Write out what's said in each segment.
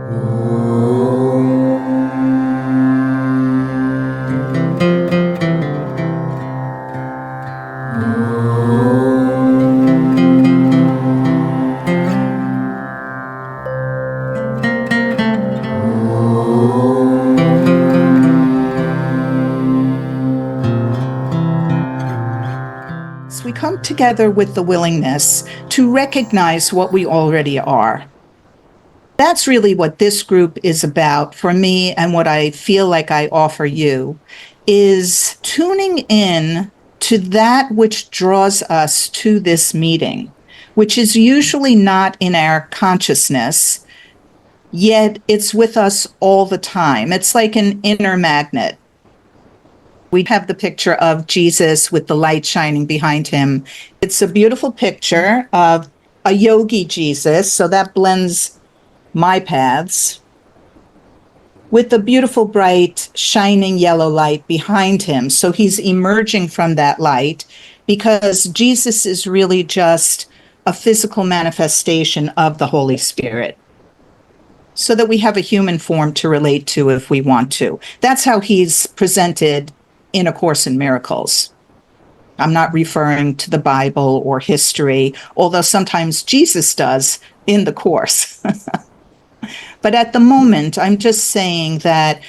We come together with the willingness to recognize what we already are. That's really what this group is about for me, and what I feel like I offer you is tuning in to that which draws us to this meeting, which is usually not in our consciousness, yet it's with us all the time. It's like an inner magnet. We have the picture of Jesus with the light shining behind him. It's a beautiful picture of a yogi Jesus, so that blends my paths, with the beautiful, bright, shining yellow light behind him. So he's emerging from that light, because Jesus is really just a physical manifestation of the Holy Spirit, so that we have a human form to relate to if we want to. That's how he's presented in A Course in Miracles. I'm not referring to the Bible or history, although sometimes Jesus does in the Course. But at the moment, I'm just saying that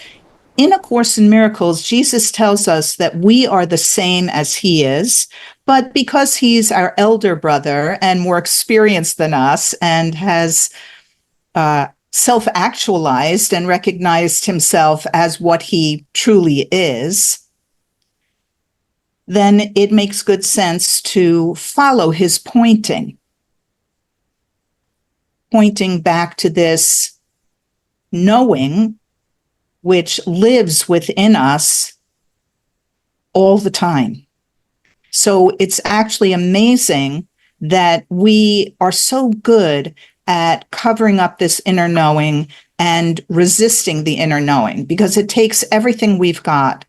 in A Course in Miracles, Jesus tells us that we are the same as he is, but because he's our elder brother and more experienced than us and has self-actualized and recognized himself as what he truly is, then it makes good sense to follow his pointing back to this knowing which lives within us all the time. So it's actually amazing that we are so good at covering up this inner knowing and resisting the inner knowing, because it takes everything we've got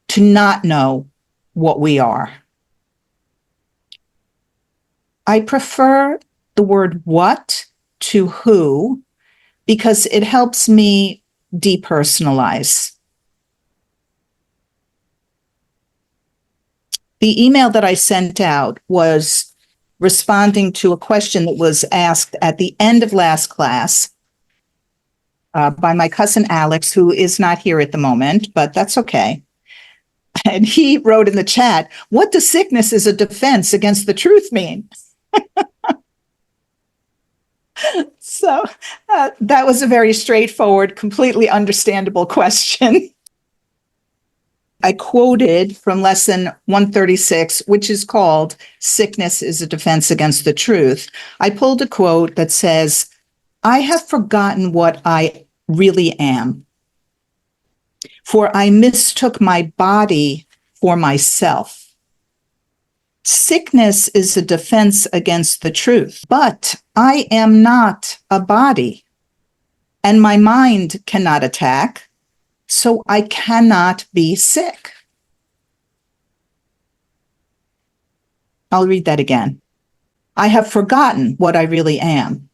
to not know what we are. I prefer the word what to who, because it helps me depersonalize. The email that I sent out was responding to a question that was asked at the end of last class by my cousin Alex, who is not here at the moment, but that's okay. And he wrote in the chat, "What does sickness as a defense against the truth mean?" So that was a very straightforward, completely understandable question. I quoted from lesson 136, which is called "Sickness is a Defense Against the Truth." I pulled a quote that says, "I have forgotten what I really am, for I mistook my body for myself. Sickness is a defense against the truth, but I am not a body, and my mind cannot attack, so I cannot be sick." I'll read that again. "I have forgotten what I really am,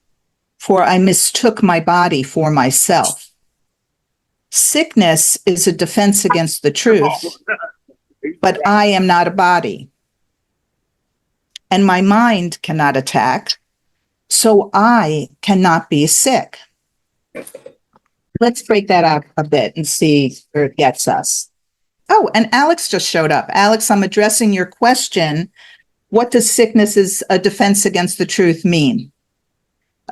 for I mistook my body for myself. Sickness is a defense against the truth, but I am not a body, and my mind cannot attack, so I cannot be sick." Let's break that up a bit and see where it gets us. Oh, and Alex just showed up. Alex, I'm addressing your question. What does sickness as a defense against the truth mean?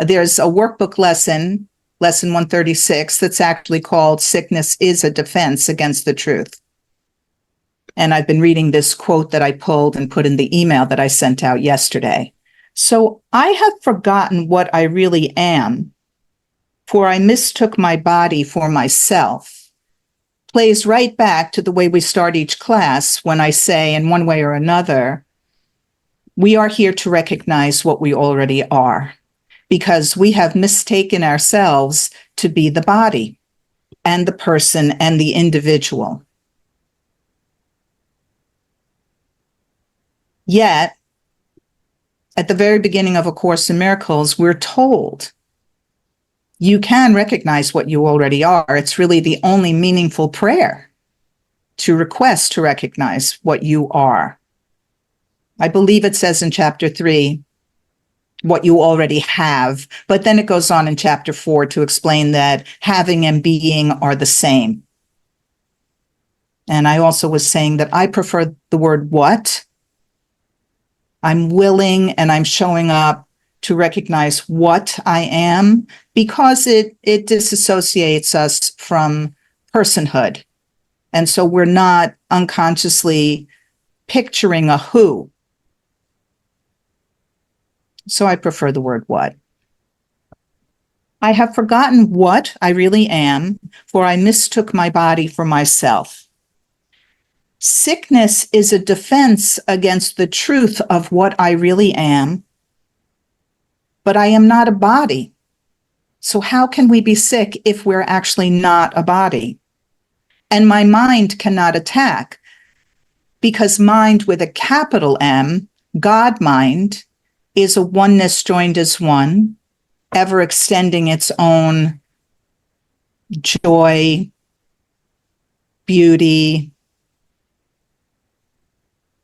There's a workbook lesson, lesson 136, that's actually called "Sickness is a Defense Against the Truth." And I've been reading this quote that I pulled and put in the email that I sent out yesterday. "So I have forgotten what I really am, for I mistook my body for myself," plays right back to the way we start each class when I say, in one way or another, we are here to recognize what we already are, because we have mistaken ourselves to be the body and the person and the individual. Yet, at the very beginning of A Course in Miracles, we're told you can recognize what you already are. It's really the only meaningful prayer, to request to recognize what you are. I believe it says in chapter 3, what you already have, but then it goes on in chapter 4 to explain that having and being are the same. And I also was saying that I prefer the word what. I'm willing and I'm showing up to recognize what I am, because it disassociates us from personhood. And so we're not unconsciously picturing a who. So I prefer the word what. I have forgotten what I really am, for I mistook my body for myself. Sickness is a defense against the truth of what I really am, but I am not a body. So how can we be sick if we're actually not a body? And my mind cannot attack, because mind with a capital M, God mind, is a oneness joined as one, ever extending its own joy, beauty,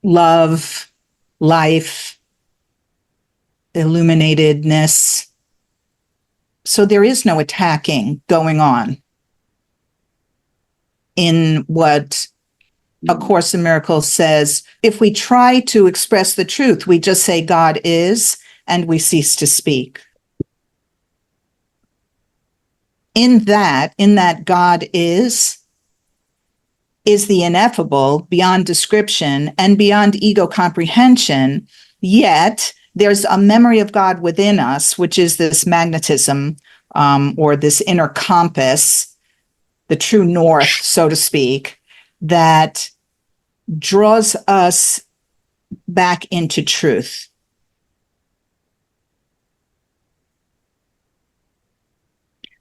love, life, illuminatedness. So there is no attacking going on in what A Course in Miracles says. If we try to express the truth, we just say God is, and we cease to speak. In that God is the ineffable, beyond description and beyond ego comprehension, yet there's a memory of God within us, which is this magnetism, or this inner compass, the true north, so to speak, that draws us back into truth.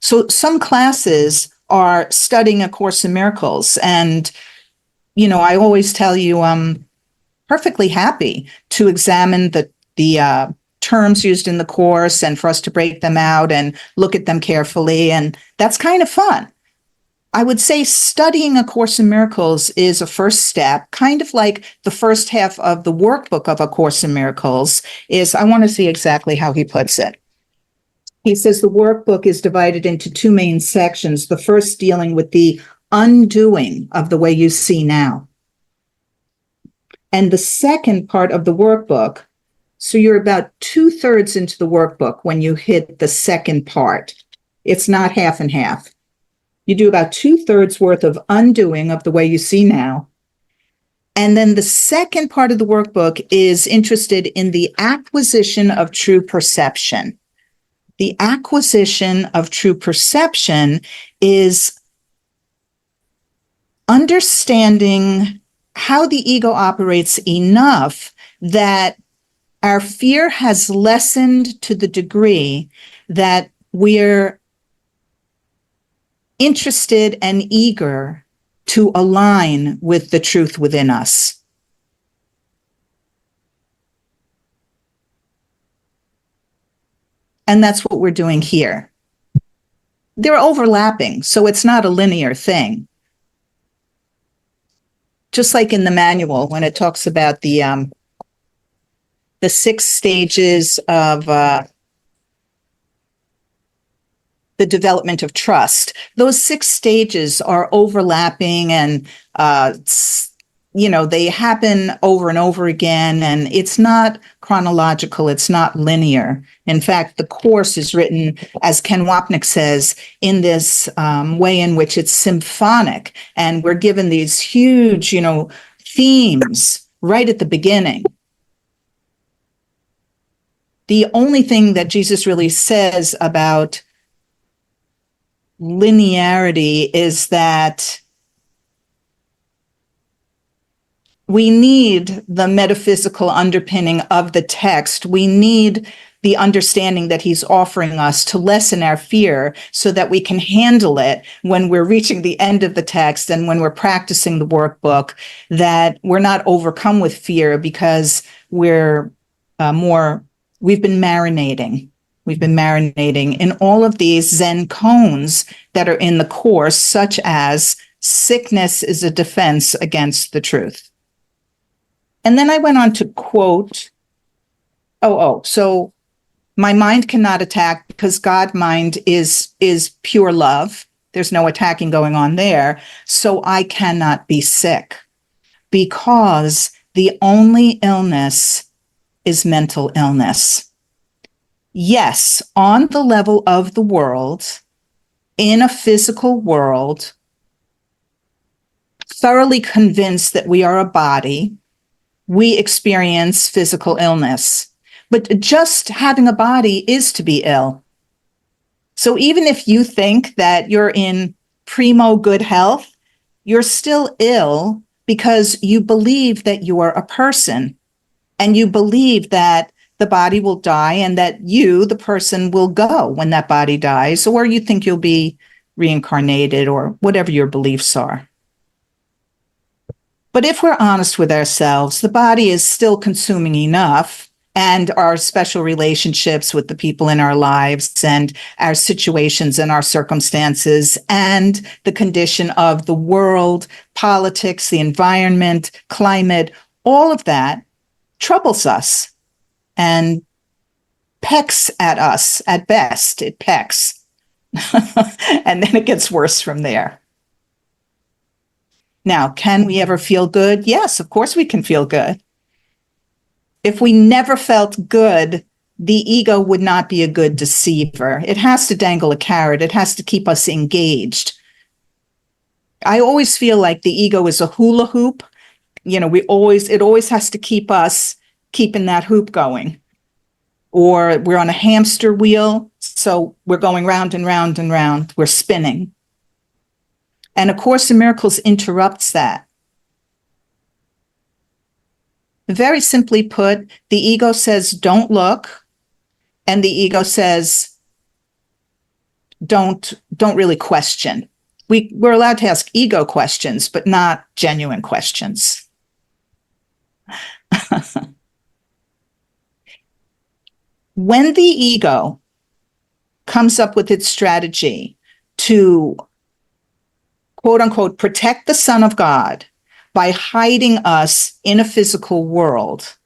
So some classes are studying A Course in Miracles, and I always tell you I'm perfectly happy to examine the terms used in the course and for us to break them out and look at them carefully, and that's kind of fun. I would say studying A Course in Miracles is a first step, kind of like the first half of the workbook of A Course in Miracles is, I want to see exactly how he puts it. He says the workbook is divided into two main sections, the first dealing with the undoing of the way you see now. And the second part of the workbook, so you're about 2/3 into the workbook when you hit the second part. It's not half and half. You do about 2/3 worth of undoing of the way you see now. And then the second part of the workbook is interested in the acquisition of true perception. The acquisition of true perception is understanding how the ego operates enough that our fear has lessened to the degree that we're interested and eager to align with the truth within us. And that's what we're doing here. They're overlapping, so it's not a linear thing. Just like in the manual, when it talks about the 6 stages of the development of trust, those 6 stages are overlapping, and they happen over and over again, and it's not chronological, it's not linear. In fact, the course is written, as Ken Wapnick says, in this way in which it's symphonic, and we're given these huge, themes right at the beginning. The only thing that Jesus really says about linearity is that we need the metaphysical underpinning of the text. We need the understanding that he's offering us to lessen our fear so that we can handle it when we're reaching the end of the text and when we're practicing the workbook, that we're not overcome with fear because we've been marinating. We've been marinating in all of these Zen koans that are in the Course, such as sickness is a defense against the truth. And then I went on to quote, so my mind cannot attack because God mind is pure love. There's no attacking going on there. So I cannot be sick because the only illness is mental illness. Yes, on the level of the world, in a physical world, thoroughly convinced that we are a body, we experience physical illness. But just having a body is to be ill. So even if you think that you're in primo good health, you're still ill because you believe that you are a person and you believe that the body will die and that you, the person, will go when that body dies, or you think you'll be reincarnated or whatever your beliefs are. But if we're honest with ourselves, the body is still consuming enough, and our special relationships with the people in our lives and our situations and our circumstances and the condition of the world, politics, the environment, climate, all of that troubles us and pecks at us. At best, it pecks. And then it gets worse from there. Now, can we ever feel good? Yes, of course we can feel good. If we never felt good, the ego would not be a good deceiver. It has to dangle a carrot. It has to keep us engaged. I always feel like the ego is a hula hoop. You know, it always has to keep us keeping that hoop going. Or we're on a hamster wheel, so we're going round and round and round. We're spinning. And A Course in Miracles interrupts that. Very simply put, the ego says, don't look. And the ego says, don't really question. We're allowed to ask ego questions, but not genuine questions. When the ego comes up with its strategy to, quote unquote, protect the Son of God by hiding us in a physical world,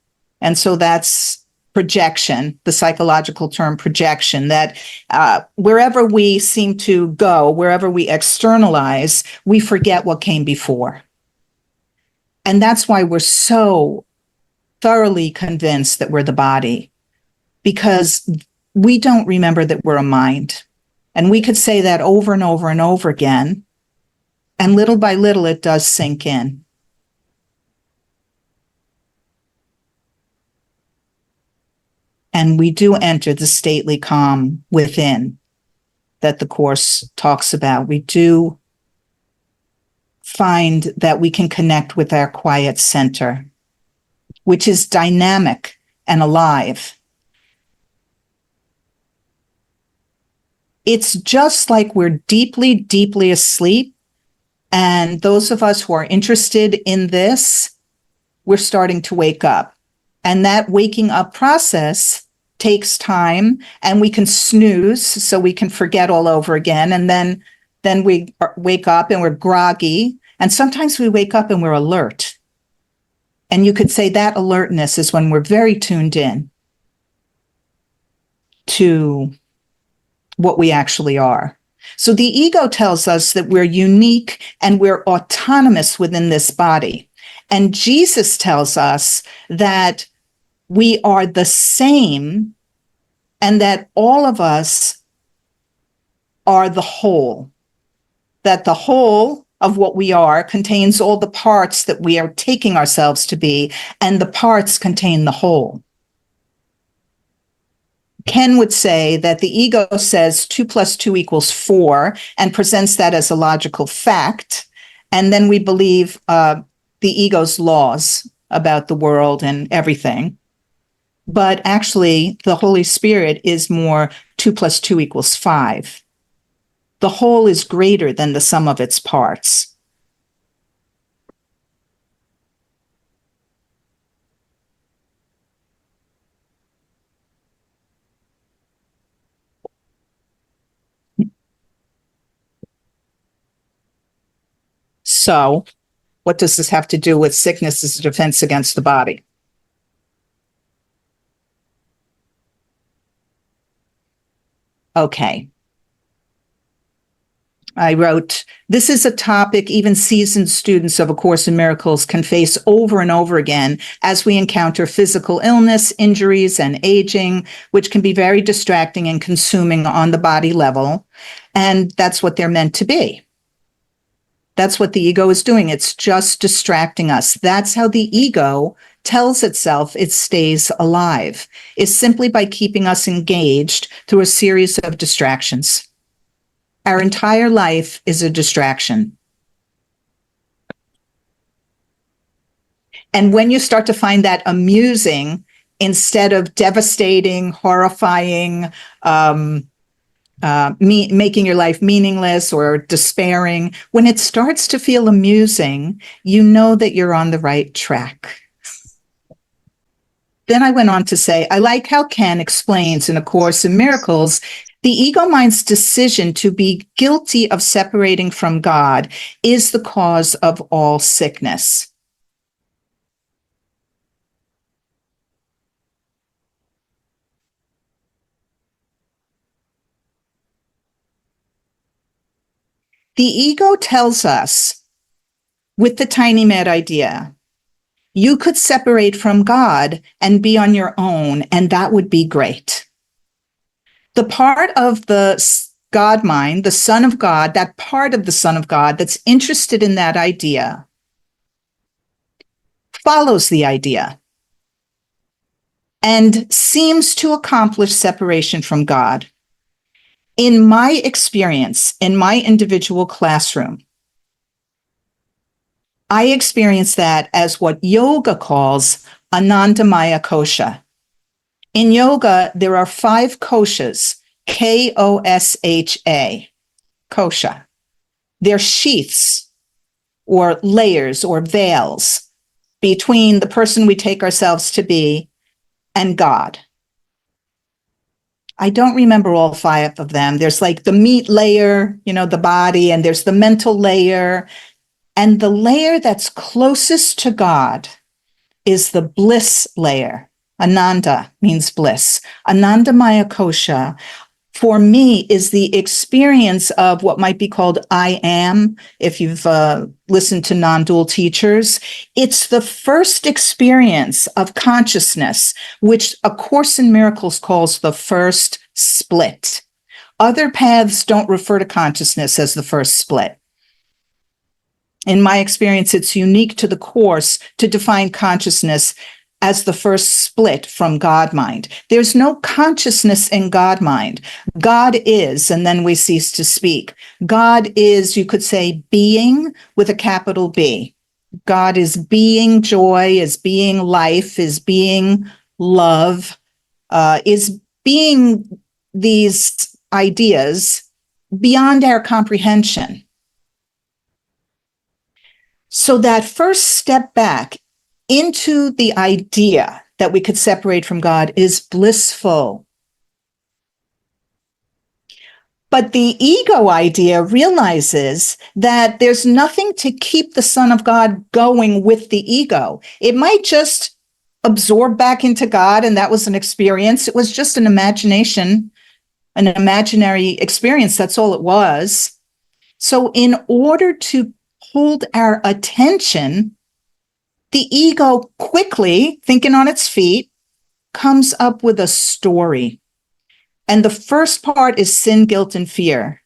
and so that's projection, the psychological term projection, that wherever we seem to go, wherever we externalize, we forget what came before. And that's why we're so thoroughly convinced that we're the body, because we don't remember that we're a mind. And we could say that over and over and over again. And little by little, it does sink in. And we do enter the stately calm within that the Course talks about. We do find that we can connect with our quiet center, which is dynamic and alive. It's just like we're deeply, deeply asleep. And those of us who are interested in this, we're starting to wake up. And that waking up process takes time, and we can snooze so we can forget all over again. And then we wake up and we're groggy. And sometimes we wake up and we're alert. And you could say that alertness is when we're very tuned in to what we actually are. So the ego tells us that we're unique and we're autonomous within this body. And Jesus tells us that we are the same and that all of us are the whole, that the whole of what we are contains all the parts that we are taking ourselves to be, and the parts contain the whole. Ken would say that the ego says 2 + 2 = 4 and presents that as a logical fact. And then we believe the ego's laws about the world and everything. But actually, the Holy Spirit is more 2 + 2 = 5. The whole is greater than the sum of its parts. So, what does this have to do with sickness as a defense against the body? Okay. I wrote, this is a topic even seasoned students of A Course in Miracles can face over and over again as we encounter physical illness, injuries, and aging, which can be very distracting and consuming on the body level. And that's what they're meant to be. That's what the ego is doing. It's just distracting us. That's how the ego tells itself it stays alive, is simply by keeping us engaged through a series of distractions. Our entire life is a distraction. And when you start to find that amusing instead of devastating, horrifying, making your life meaningless or despairing, when it starts to feel amusing, you know that you're on the right track. Then I went on to say, I like how Ken explains in A Course in Miracles, the ego mind's decision to be guilty of separating from God is the cause of all sickness. The ego tells us, with the tiny mad idea, you could separate from God and be on your own, and that would be great. The part of the God mind, the Son of God, that part of the Son of God that's interested in that idea, follows the idea and seems to accomplish separation from God. In my experience, in my individual classroom, I experience that as what yoga calls Anandamaya Kosha. In yoga, there are 5 koshas, Kosha, kosha. They're sheaths or layers or veils between the person we take ourselves to be and God. I don't remember all 5 of them. There's like the meat layer, the body, and there's the mental layer. And the layer that's closest to God is the bliss layer. Ananda means bliss. Anandamaya Kosha, for me, is the experience of what might be called I am, if you've listened to non-dual teachers. It's the first experience of consciousness, which A Course in Miracles calls the first split. Other paths don't refer to consciousness as the first split. In my experience, it's unique to the Course to define consciousness as the first split from God mind. There's no consciousness in God mind. God is, and then we cease to speak. God is, you could say, being with a capital B. God is being joy, is being life, is being love, is being these ideas beyond our comprehension. So that first step back into the idea that we could separate from God is blissful. But the ego idea realizes that there's nothing to keep the Son of God going with the ego. It might just absorb back into God, and that was an experience. It was just an imagination, an imaginary experience. That's all it was. So in order to hold our attention, the ego quickly, thinking on its feet, comes up with a story. And the first part is sin, guilt, and fear.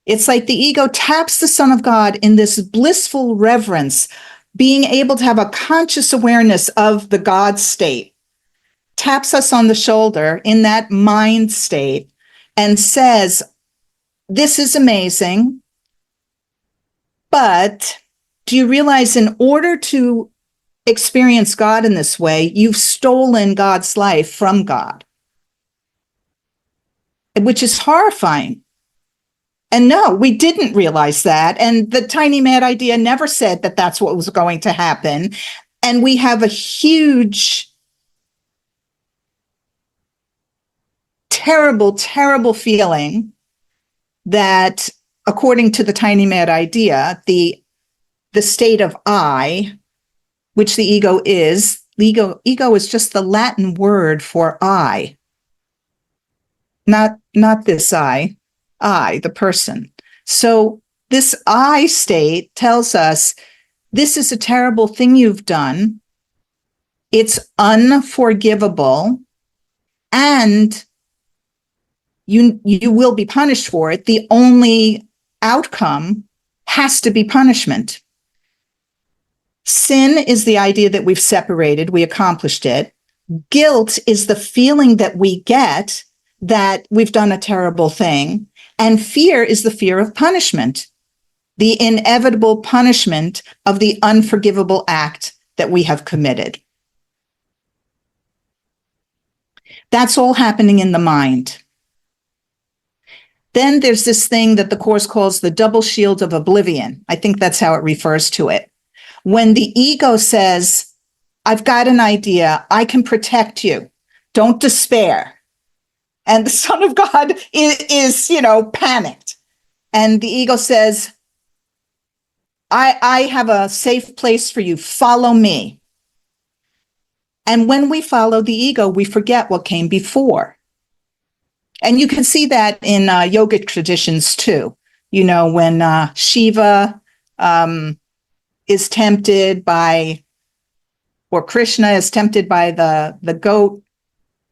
It's like the ego taps the Son of God in this blissful reverence, being able to have a conscious awareness of the God state, taps us on the shoulder in that mind state and says, this is amazing, but do you realize in order to experience God in this way, you've stolen God's life from God, which is horrifying. And no, we didn't realize that. And the tiny mad idea never said that that's what was going to happen. And we have a huge, terrible, terrible feeling that, according to the tiny mad idea, the the state of I, which the ego is. Ego is just the Latin word for I, not this I, the person. So this I state tells us this is a terrible thing you've done. It's unforgivable, and you will be punished for it. The only outcome has to be punishment. Sin is the idea that we've separated, we accomplished it. Guilt is the feeling that we get that we've done a terrible thing. And fear is the fear of punishment, the inevitable punishment of the unforgivable act that we have committed. That's all happening in the mind. Then there's this thing that the Course calls the double shield of oblivion. I think that's how it refers to it. When the ego says, I've got an idea, I can protect you, don't despair. And the Son of God is panicked. And the ego says, I have a safe place for you, follow me. And when we follow the ego, we forget what came before. And you can see that in yogic traditions too. When Shiva is tempted by, or Krishna is tempted by the goat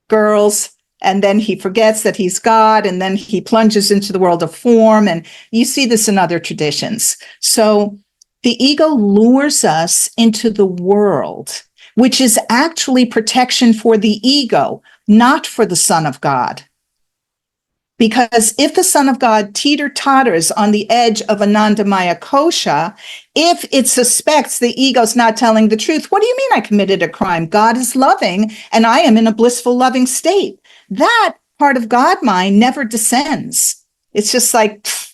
girls, and then he forgets that he's God, and then he plunges into the world of form. And you see this in other traditions. So the ego lures us into the world, which is actually protection for the ego, not for the Son of God. Because if the Son of God teeter-totters on the edge of Anandamaya kosha, if it suspects the ego's not telling the truth, what do you mean I committed a crime? God is loving, and I am in a blissful, loving state. That part of God mind never descends. It's just like, pfft,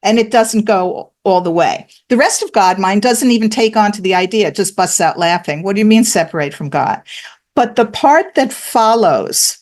and it doesn't go all the way. The rest of God mind doesn't even take on to the idea, it just busts out laughing. What do you mean separate from God? But the part that follows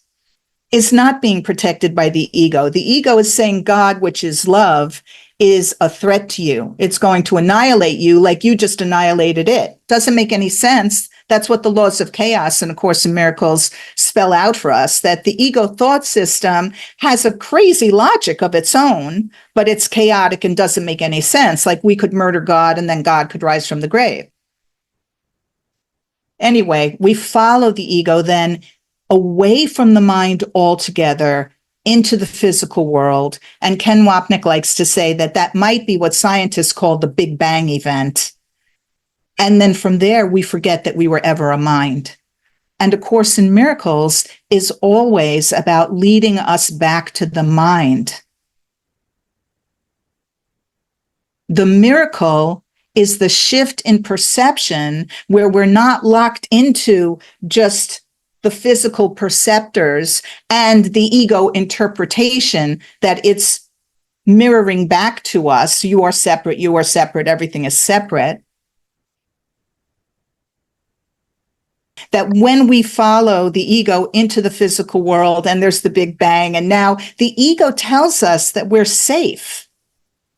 is not being protected by the ego. The ego is saying God, which is love, is a threat to you. It's going to annihilate you like you just annihilated it. Doesn't make any sense. That's what the laws of chaos and A Course in Miracles spell out for us, that the ego thought system has a crazy logic of its own, but it's chaotic and doesn't make any sense. Like we could murder God and then God could rise from the grave. Anyway, we follow the ego then away from the mind altogether into the physical world. And Ken Wapnick likes to say that that might be what scientists call the Big Bang event. And then from there, we forget that we were ever a mind. And A Course in Miracles is always about leading us back to the mind. The miracle is the shift in perception where we're not locked into just the physical perceptors and the ego interpretation that it's mirroring back to us. You are separate, everything is separate. That when we follow the ego into the physical world and there's the Big Bang, and now the ego tells us that we're safe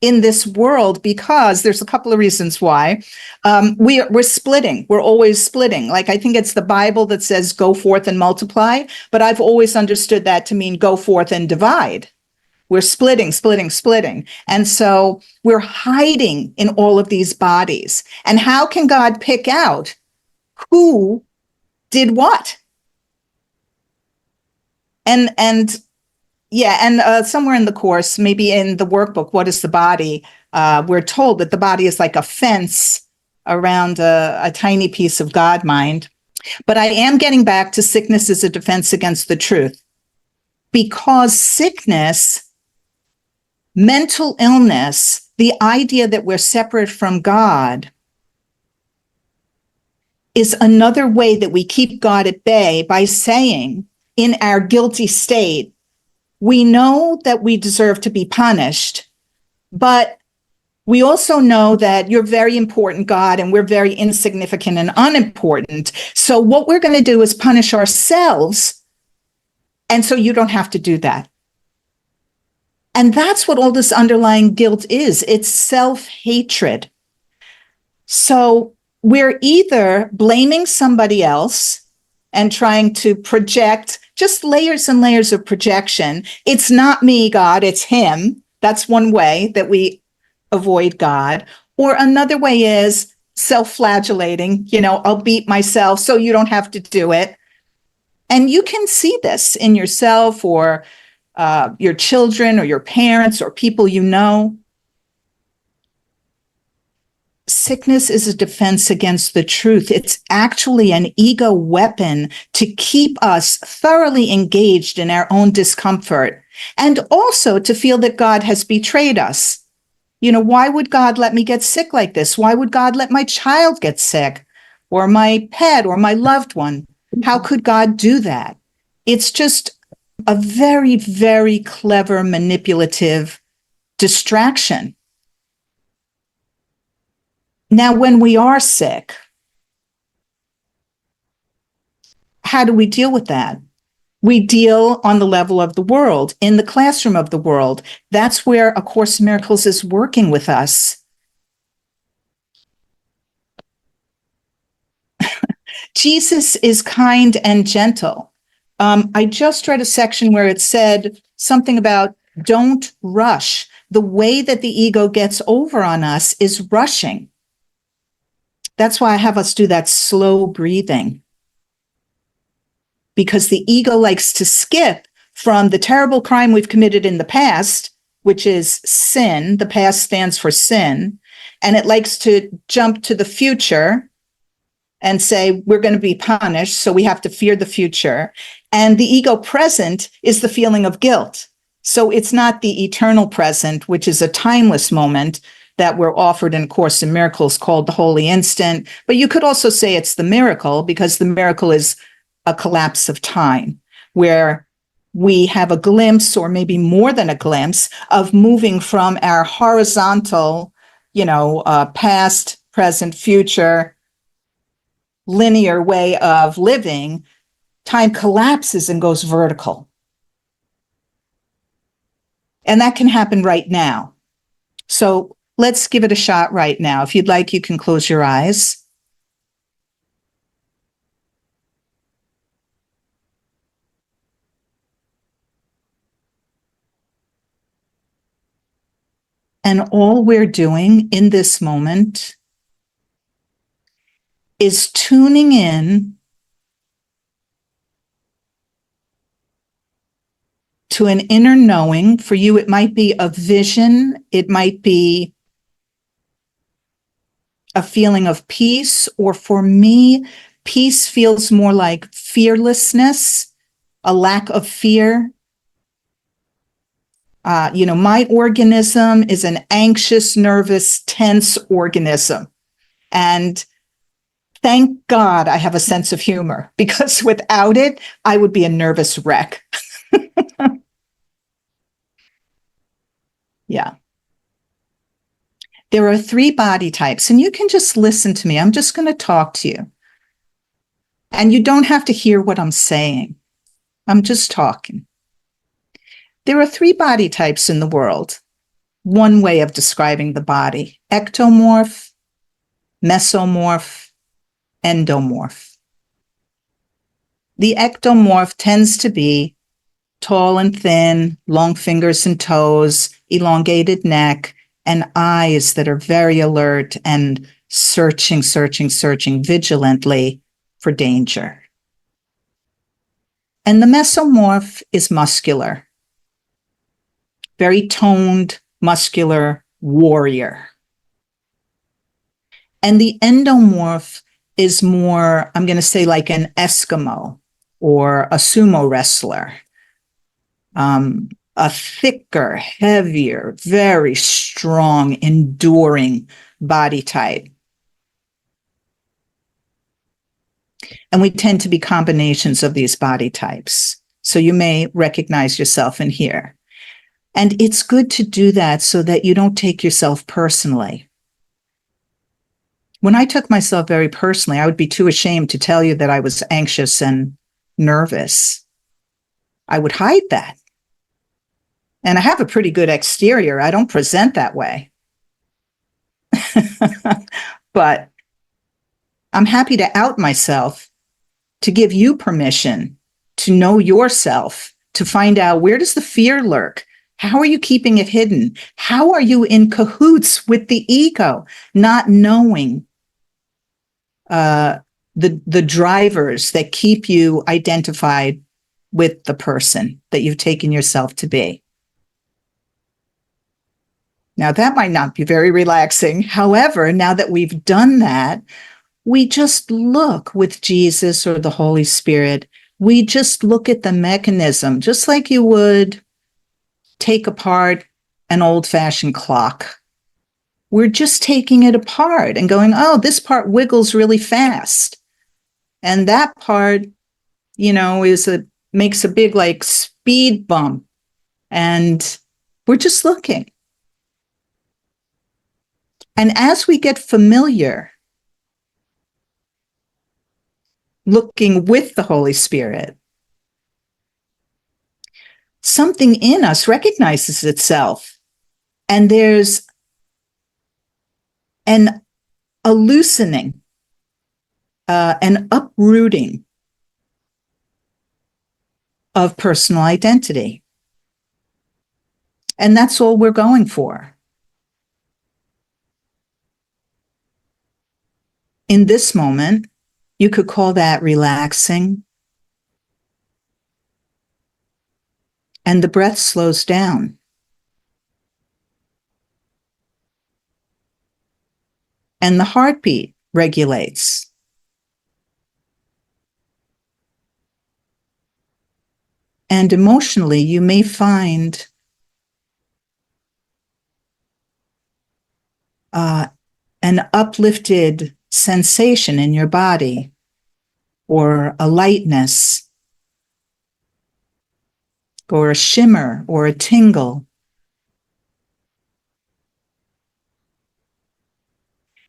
in this world because there's a couple of reasons why. We're splitting. We're always splitting. Like, I think it's the Bible that says go forth and multiply, but I've always understood that to mean go forth and divide. We're splitting. And so we're hiding in all of these bodies. And how can God pick out who did what? And somewhere in the Course, maybe in the workbook, What is the Body? We're told that the body is like a fence around a tiny piece of God mind. But I am getting back to sickness as a defense against the truth. Because sickness, mental illness, the idea that we're separate from God is another way that we keep God at bay by saying, in our guilty state, we know that we deserve to be punished, but we also know that you're very important, God, and we're very insignificant and unimportant. So what we're going to do is punish ourselves, and so you don't have to do that. And that's what all this underlying guilt is. It's self-hatred. So we're either blaming somebody else and trying to project just layers and layers of projection. It's not me, God, it's him. That's one way that we avoid God. Or another way is self-flagellating. I'll beat myself so you don't have to do it. And you can see this in yourself or your children or your parents or people you know. Sickness is a defense against the truth. It's actually an ego weapon to keep us thoroughly engaged in our own discomfort and also to feel that God has betrayed us. Why would God let me get sick like this? Why would God let my child get sick or my pet or my loved one? How could God do that? It's just a very, very clever, manipulative distraction. Now, when we are sick, how do we deal with that? We deal on the level of the world, in the classroom of the world. That's where A Course in Miracles is working with us. Jesus is kind and gentle. I just read a section where it said something about don't rush. The way that the ego gets over on us is rushing. That's why I have us do that slow breathing. Because the ego likes to skip from the terrible crime we've committed in the past, which is sin. The past stands for sin. And it likes to jump to the future and say, we're going to be punished, so we have to fear the future. And the ego present is the feeling of guilt. So it's not the eternal present, which is a timeless moment that we're offered in Course in Miracles called the Holy Instant. But you could also say it's the miracle, because the miracle is a collapse of time where we have a glimpse, or maybe more than a glimpse, of moving from our horizontal, past, present, future, linear way of living. Time collapses and goes vertical. And that can happen right now. So let's give it a shot right now. If you'd like, you can close your eyes. And all we're doing in this moment is tuning in to an inner knowing. For you, it might be a vision. It might be a feeling of peace. Or for me, peace feels more like fearlessness, a lack of fear. My organism is an anxious, nervous, tense organism. And thank God I have a sense of humor, because without it, I would be a nervous wreck. Yeah. There are 3 body types, and you can just listen to me. I'm just going to talk to you. And you don't have to hear what I'm saying. I'm just talking. There are 3 body types in the world. One way of describing the body: ectomorph, mesomorph, endomorph. The ectomorph tends to be tall and thin, long fingers and toes, elongated neck, and eyes that are very alert and searching vigilantly for danger. And the mesomorph is muscular, very toned, muscular warrior. And the endomorph is more, I'm going to say, like an Eskimo or a sumo wrestler. A thicker, heavier, very strong, enduring body type. And we tend to be combinations of these body types. So you may recognize yourself in here. And it's good to do that so that you don't take yourself personally. When I took myself very personally, I would be too ashamed to tell you that I was anxious and nervous. I would hide that. And I have a pretty good exterior. I don't present that way. But I'm happy to out myself, to give you permission to know yourself, to find out, where does the fear lurk? How are you keeping it hidden? How are you in cahoots with the ego, not knowing the drivers that keep you identified with the person that you've taken yourself to be? Now, that might not be very relaxing. However, now that we've done that, we just look with Jesus or the Holy Spirit. We just look at the mechanism, just like you would take apart an old-fashioned clock. We're just taking it apart and going, oh, this part wiggles really fast. And that part, makes a big like speed bump. And we're just looking. And as we get familiar, looking with the Holy Spirit, something in us recognizes itself. And there's a loosening, an uprooting of personal identity. And that's all we're going for. In this moment, you could call that relaxing. And the breath slows down. And the heartbeat regulates. And emotionally, you may find an uplifted sensation in your body, or a lightness, or a shimmer, or a tingle.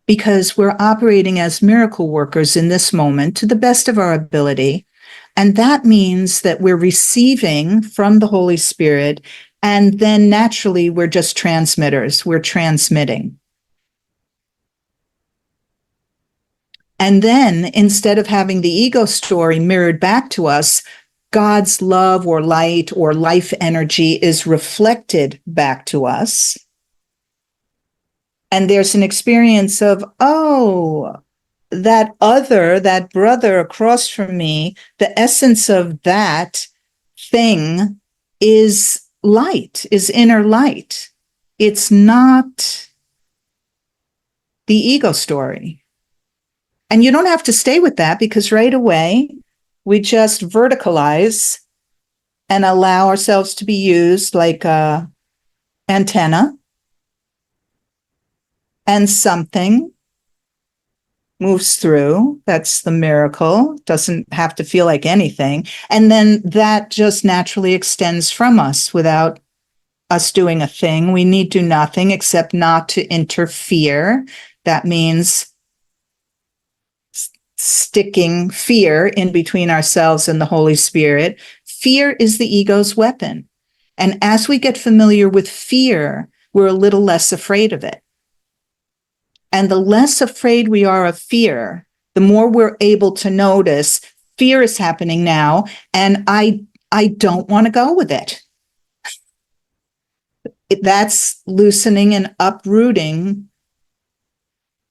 Because we're operating as miracle workers in this moment to the best of our ability. And that means that we're receiving from the Holy Spirit, and then naturally we're just transmitters. We're transmitting. And then instead of having the ego story mirrored back to us, God's love or light or life energy is reflected back to us. And there's an experience of, oh, that other, that brother across from me, the essence of that thing is light, is inner light. It's not the ego story. And you don't have to stay with that, because right away we just verticalize and allow ourselves to be used like an antenna, and something moves through. That's the miracle. Doesn't have to feel like anything. And then that just naturally extends from us without us doing a thing. We need do nothing except not to interfere. That means sticking fear in between ourselves and the Holy Spirit. Fear is the ego's weapon. And as we get familiar with fear, we're a little less afraid of it. And the less afraid we are of fear, the more we're able to notice fear is happening now, and I don't want to go with it. That's loosening and uprooting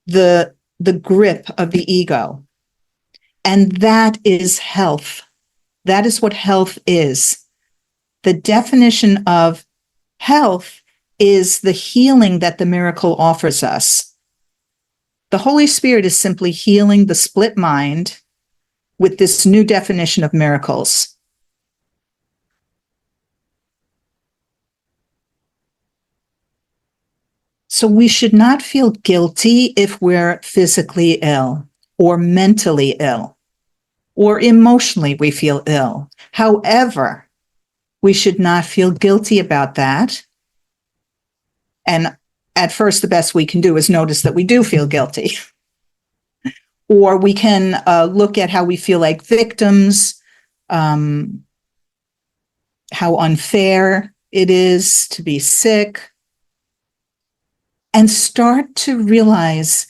the grip of the ego. And that is health. That is what health is. The definition of health is the healing that the miracle offers us. The Holy Spirit is simply healing the split mind with this new definition of miracles. So we should not feel guilty if we're physically ill or mentally ill or emotionally we feel ill. However, we should not feel guilty about that. And at first, the best we can do is notice that we do feel guilty. Or we can look at how we feel like victims, how unfair it is to be sick, and start to realize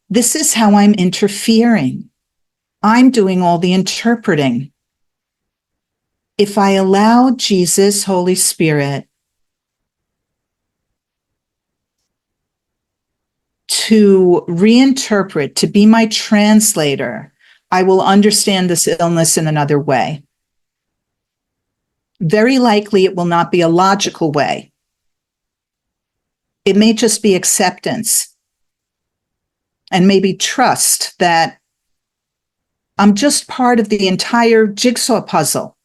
This is how I'm interfering. I'm doing all the interpreting. If I allow Jesus, Holy Spirit, to reinterpret, to be my translator, I will understand this illness in another way. Very likely it will not be a logical way. It may just be acceptance and maybe trust that I'm just part of the entire jigsaw puzzle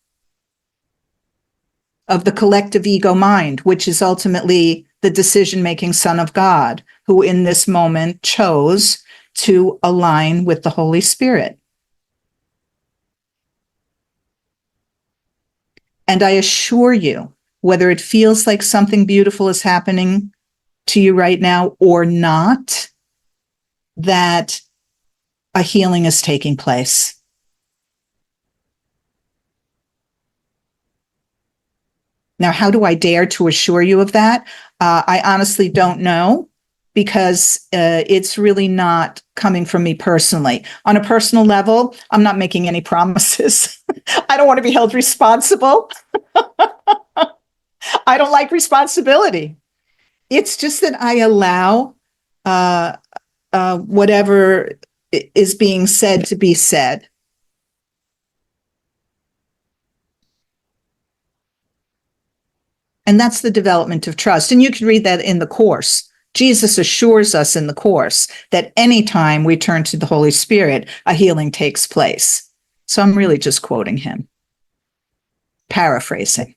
of the collective ego mind, which is ultimately the decision-making Son of God, who in this moment chose to align with the Holy Spirit. And I assure you, whether it feels like something beautiful is happening to you right now or not, that a healing is taking place. Now, how do I dare to assure you of that? I honestly don't know, because it's really not coming from me personally. On a personal level, I'm not making any promises. I don't want to be held responsible. I don't like responsibility. It's just that I allow whatever is being said to be said. And that's the development of trust. And you can read that in the Course. Jesus assures us in the Course that anytime we turn to the Holy Spirit, a healing takes place. So I'm really just quoting him, paraphrasing.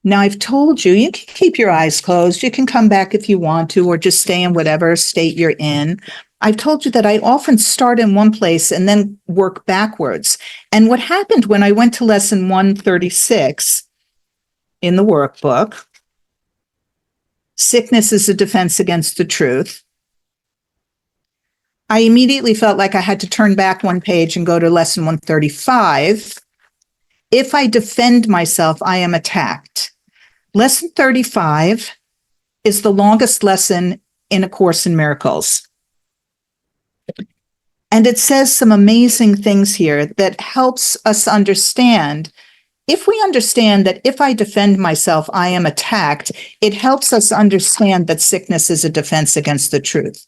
Now, I've told you, you can keep your eyes closed. You can come back if you want to, or just stay in whatever state you're in. I've told you that I often start in one place and then work backwards. And what happened when I went to lesson 136 in the workbook, sickness is a defense against the truth, I immediately felt like I had to turn back one page and go to lesson 135. If I defend myself, I am attacked. Lesson 35 is the longest lesson in A Course in Miracles. And it says some amazing things here that helps us understand. If we understand that if I defend myself, I am attacked, it helps us understand that sickness is a defense against the truth.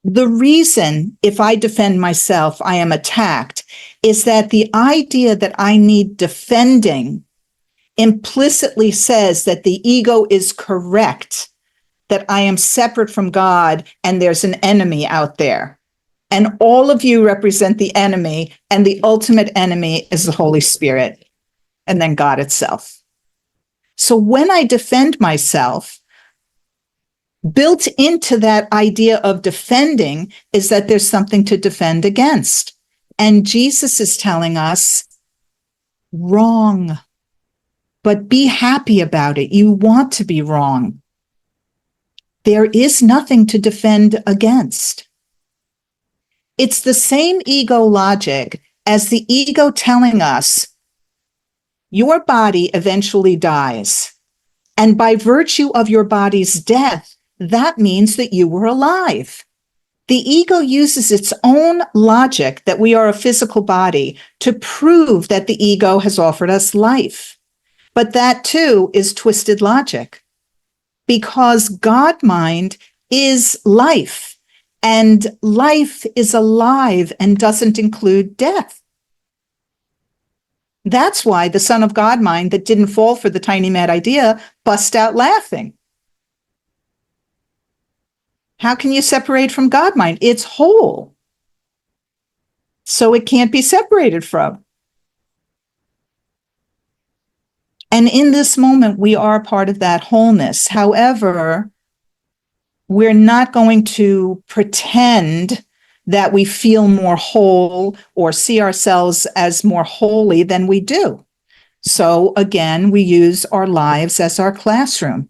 The reason, if I defend myself, I am attacked, is that the idea that I need defending implicitly says that the ego is correct, that I am separate from God and there's an enemy out there. And all of you represent the enemy, and the ultimate enemy is the Holy Spirit, and then God itself. So when I defend myself, built into that idea of defending is that there's something to defend against. And Jesus is telling us, wrong, but be happy about it. You want to be wrong. There is nothing to defend against. It's the same ego logic as the ego telling us, your body eventually dies. And by virtue of your body's death, that means that you were alive. The ego uses its own logic that we are a physical body to prove that the ego has offered us life. But that too is twisted logic, because God mind is life, and life is alive and doesn't include death. That's why the Son of God mind that didn't fall for the tiny mad idea bust out laughing. How can you separate from God mind? It's whole. So it can't be separated from. And in this moment, we are part of that wholeness. However, we're not going to pretend that we feel more whole or see ourselves as more holy than we do. So again, we use our lives as our classroom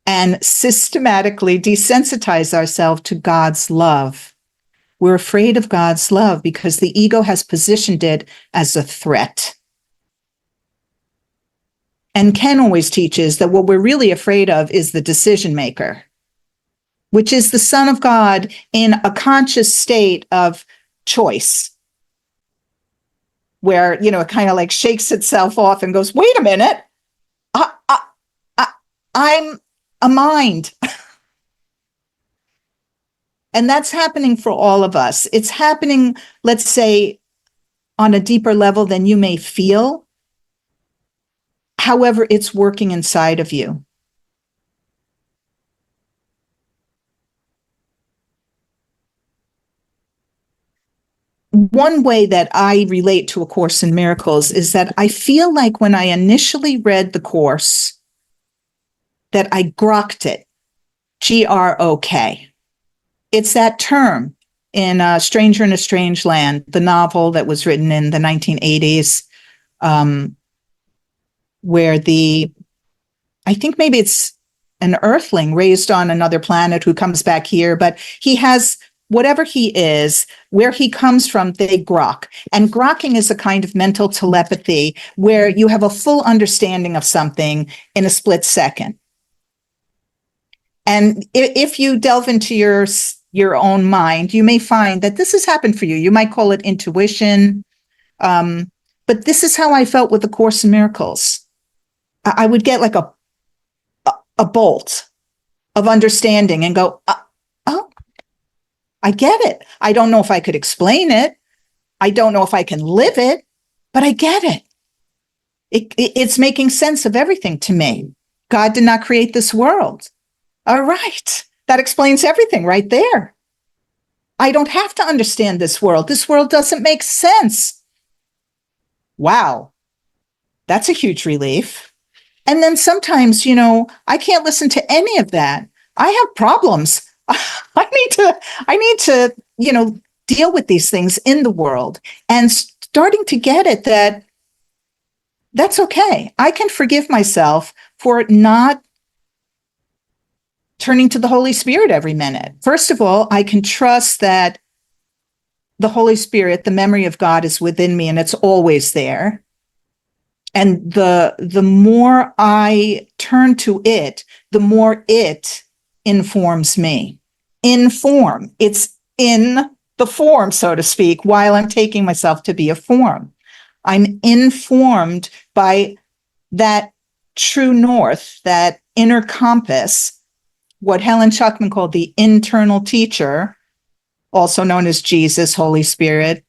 and systematically desensitize ourselves to God's love. We're afraid of God's love because the ego has positioned it as a threat. And Ken always teaches that what we're really afraid of is the decision maker, which is the Son of God in a conscious state of choice, where, it kind of like shakes itself off and goes, wait a minute, I'm a mind. And that's happening for all of us. It's happening, let's say, on a deeper level than you may feel. However, it's working inside of you. One way that I relate to A Course in Miracles is that I feel like when I initially read the Course, that I grokked it, G-R-O-K. It's that term in Stranger in a Strange Land, the novel that was written in the 1980s, where I think maybe it's an earthling raised on another planet who comes back here, but he has whatever he is, where he comes from, they grok. And grokking is a kind of mental telepathy where you have a full understanding of something in a split second. And if you delve into your own mind, you may find that this has happened for you. You might call it intuition. But this is how I felt with A Course in Miracles. I would get like a bolt of understanding and go, oh, I get it. I don't know if I could explain it. I don't know if I can live it, but I get it. It's making sense of everything to me. God did not create this world. All right. That explains everything right there. I don't have to understand this world. This world doesn't make sense. Wow. That's a huge relief. And then sometimes, I can't listen to any of that. I have problems. I need to, deal with these things in the world, and starting to get it that that's okay. I can forgive myself for not turning to the Holy Spirit every minute. First of all, I can trust that the Holy Spirit, the memory of God, is within me and it's always there. And the more I turn to it, the more it informs me. Inform. It's in the form, so to speak, while I'm taking myself to be a form. I'm informed by that true north, that inner compass, what Helen Schuckman called the internal teacher, also known as Jesus, Holy Spirit,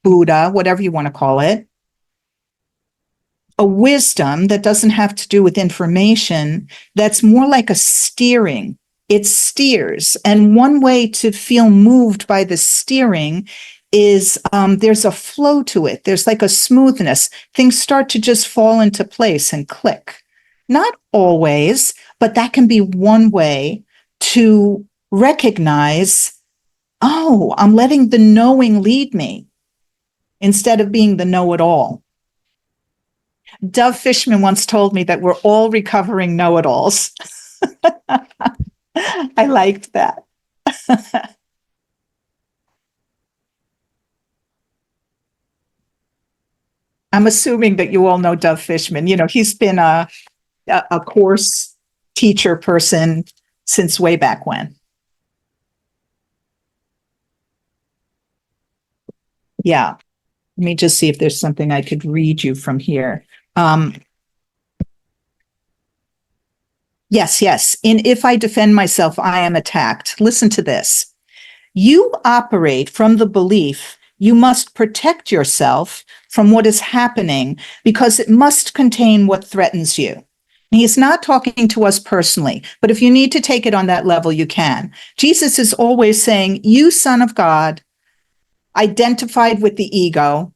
Buddha, whatever you want to call it. A wisdom that doesn't have to do with information, that's more like a steering. It steers. And one way to feel moved by the steering is there's a flow to it. There's like a smoothness. Things start to just fall into place and click. Not always, but that can be one way to recognize, oh, I'm letting the knowing lead me instead of being the know-it-all. Dove Fishman once told me that we're all recovering know-it-alls. I liked that. I'm assuming that you all know Dove Fishman. He's been a course teacher person since way back when. Yeah. Let me just see if there's something I could read you from here. Yes. In If I Defend Myself, I Am Attacked. Listen to this. You operate from the belief you must protect yourself from what is happening because it must contain what threatens you. He's not talking to us personally, but if you need to take it on that level, you can. Jesus is always saying, you, Son of God, identified with the ego,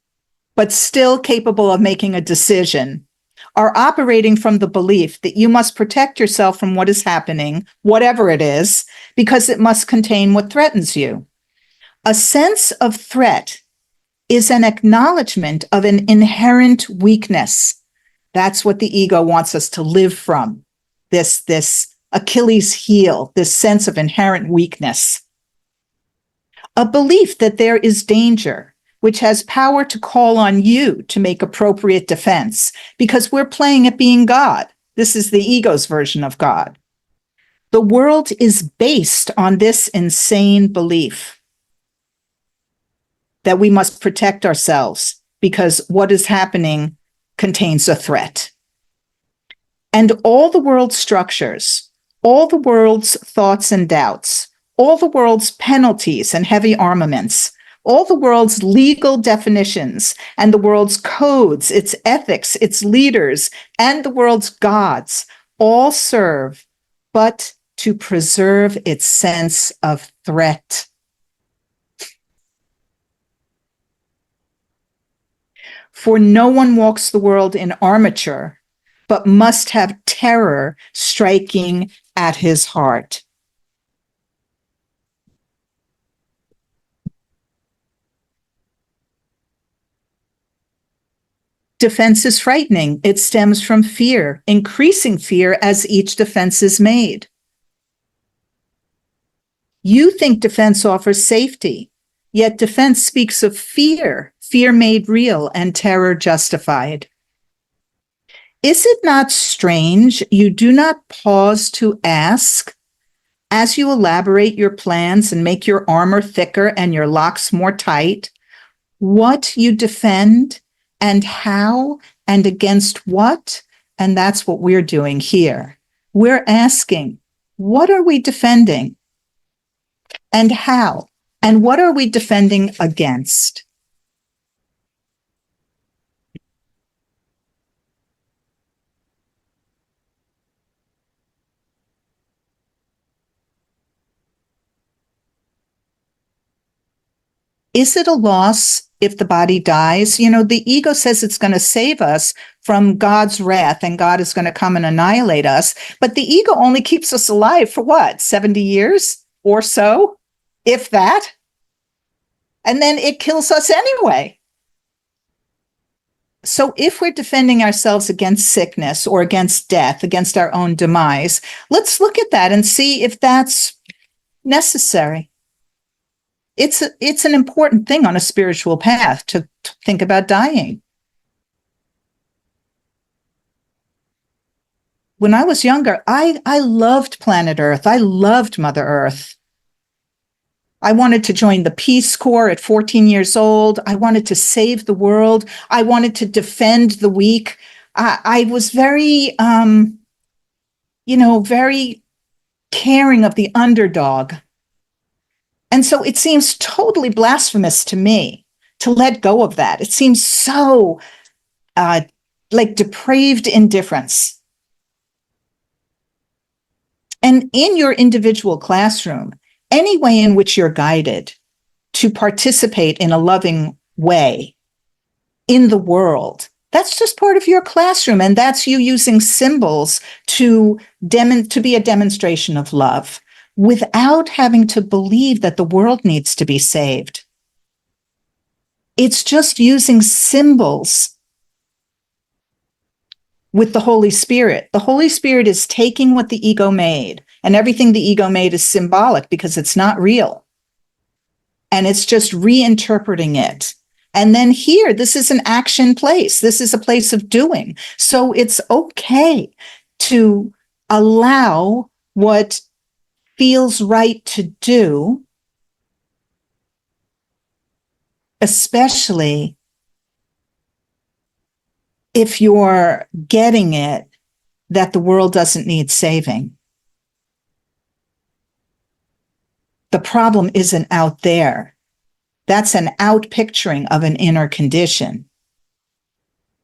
but still capable of making a decision, are operating from the belief that you must protect yourself from what is happening, whatever it is, because it must contain what threatens you. A sense of threat is an acknowledgement of an inherent weakness. That's what the ego wants us to live from, this Achilles heel, this sense of inherent weakness. A belief that there is danger, which has power to call on you to make appropriate defense, because we're playing at being God. This is the ego's version of God. The world is based on this insane belief that we must protect ourselves because what is happening contains a threat. And all the world's structures, all the world's thoughts and doubts, all the world's penalties and heavy armaments, all the world's legal definitions and the world's codes, its ethics, its leaders, and the world's gods all serve but to preserve its sense of threat. For no one walks the world in armature, but must have terror striking at his heart. Defense is frightening. It stems from fear, increasing fear as each defense is made. You think defense offers safety, yet defense speaks of fear, fear made real and terror justified. Is it not strange you do not pause to ask, as you elaborate your plans and make your armor thicker and your locks more tight, what you defend and how and against what? And that's what we're doing here. We're asking, what are we defending? And how? And what are we defending against? Is it a loss if the body dies? You know, the ego says it's going to save us from God's wrath and God is going to come and annihilate us. But the ego only keeps us alive for what, 70 years or so, if that? And then it kills us anyway. So if we're defending ourselves against sickness or against death, against our own demise, let's look at that and see if that's necessary. It's an important thing on a spiritual path to think about dying. When I was younger, I loved planet Earth. I loved Mother Earth. I wanted to join the Peace Corps at 14 years old. I wanted to save the world. I wanted to defend the weak. I was very, very caring of the underdog. And so it seems totally blasphemous to me to let go of that. It seems so like depraved indifference. And in your individual classroom, any way in which you're guided to participate in a loving way in the world, that's just part of your classroom. And that's you using symbols to be a demonstration of love, without having to believe that the world needs to be saved. It's just using symbols with the Holy Spirit. The Holy Spirit is taking what the ego made, and everything the ego made is symbolic because it's not real. And it's just reinterpreting it. And then here, this is an action place. This is a place of doing. So it's okay to allow what feels right to do, especially if you're getting it that the world doesn't need saving. The problem isn't out there. That's an out picturing of an inner condition.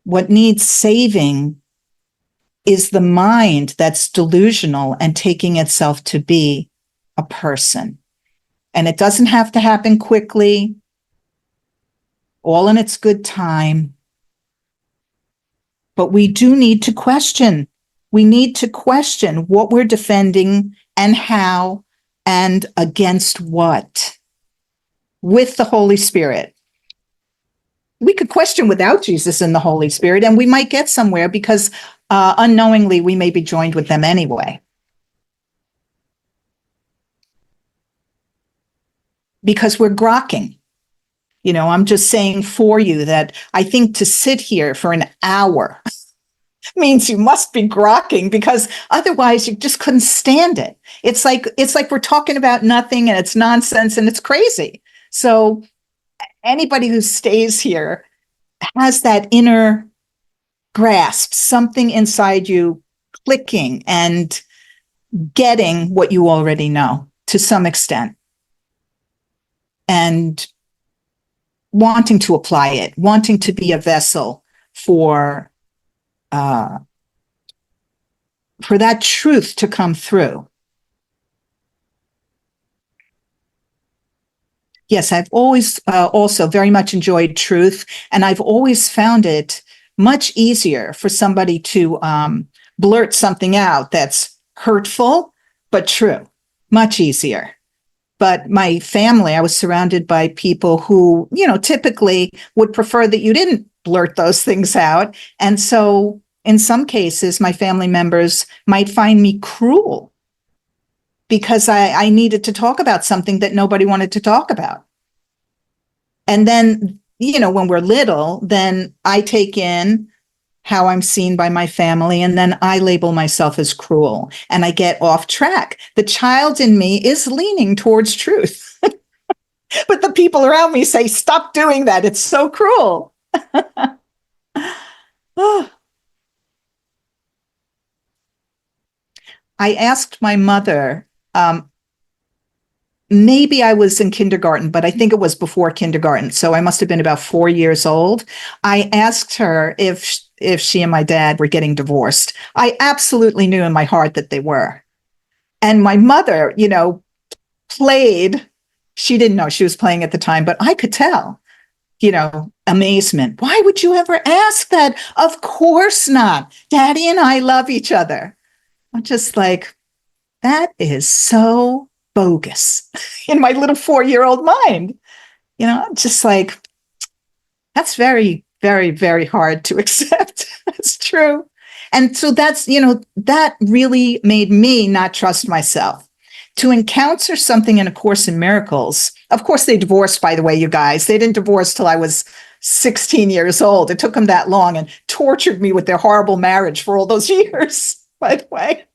What needs saving is the mind that's delusional and taking itself to be a person. And it doesn't have to happen quickly, all in its good time. But we do need to question. We need to question what we're defending and how and against what, with the Holy Spirit. We could question without Jesus and the Holy Spirit, and we might get somewhere because unknowingly we may be joined with them anyway. because we're grokking. I'm just saying for you that I think to sit here for an hour means you must be grokking, because otherwise you just couldn't stand it. It's like we're talking about nothing and it's nonsense and it's crazy. So anybody who stays here has that inner grasp, something inside you clicking and getting what you already know to some extent, and wanting to apply it, wanting to be a vessel for uh, for that truth to come through. Yes, I've always also very much enjoyed truth, and I've always found it much easier for somebody to blurt something out that's hurtful but true. Much easier. But my family, I was surrounded by people who, typically would prefer that you didn't blurt those things out. And so in some cases, my family members might find me cruel because I needed to talk about something that nobody wanted to talk about. And then, when we're little, then I take in how I'm seen by my family, and then I label myself as cruel, and I get off track. The child in me is leaning towards truth, but the people around me say, stop doing that. It's so cruel. Oh. I asked my mother, maybe I was in kindergarten, but I think it was before kindergarten. So I must have been about 4 years old. I asked her if she and my dad were getting divorced. I absolutely knew in my heart that they were. And my mother, played, she didn't know she was playing at the time, but I could tell, amazement. Why would you ever ask that? Of course not. Daddy and I love each other. I'm just like, that is so bogus in my little 4-year-old mind. Just like, that's very, very, very hard to accept. That's true. And so that really made me not trust myself. To encounter something in A Course in Miracles, of course, they divorced, by the way, you guys. They didn't divorce till I was 16 years old. It took them that long and tortured me with their horrible marriage for all those years, by the way.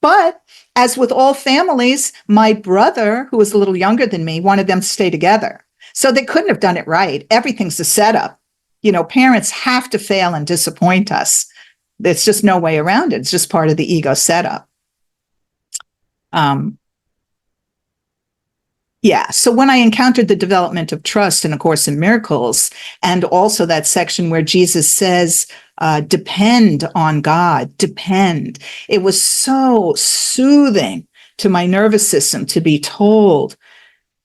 But as with all families, my brother, who was a little younger than me, wanted them to stay together. So they couldn't have done it right. Everything's a setup. Parents have to fail and disappoint us. There's just no way around it. It's just part of the ego setup. Yeah. So when I encountered the development of trust in A Course in Miracles, and also that section where Jesus says, depend on God, depend. It was so soothing to my nervous system to be told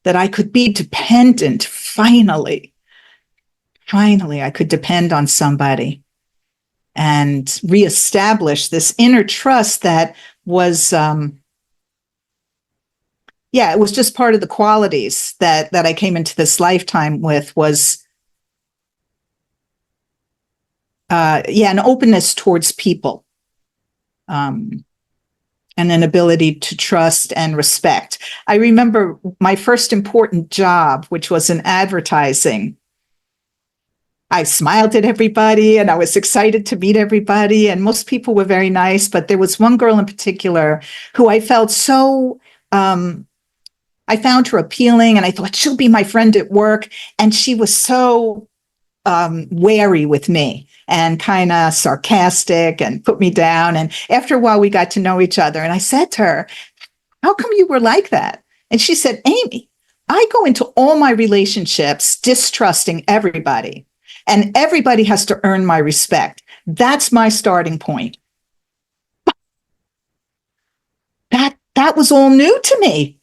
that I could be dependent. Finally, I could depend on somebody and reestablish this inner trust that was, it was just part of the qualities that I came into this lifetime with was, an openness towards people, and an ability to trust and respect. I remember my first important job, which was in advertising. I smiled at everybody and I was excited to meet everybody, and most people were very nice, but there was one girl in particular who I felt so, I found her appealing, and I thought she'll be my friend at work. And she was so wary with me and kind of sarcastic and put me down. And after a while, we got to know each other. And I said to her, how come you were like that? And she said, Amy, I go into all my relationships distrusting everybody, and everybody has to earn my respect. That's my starting point. That was all new to me.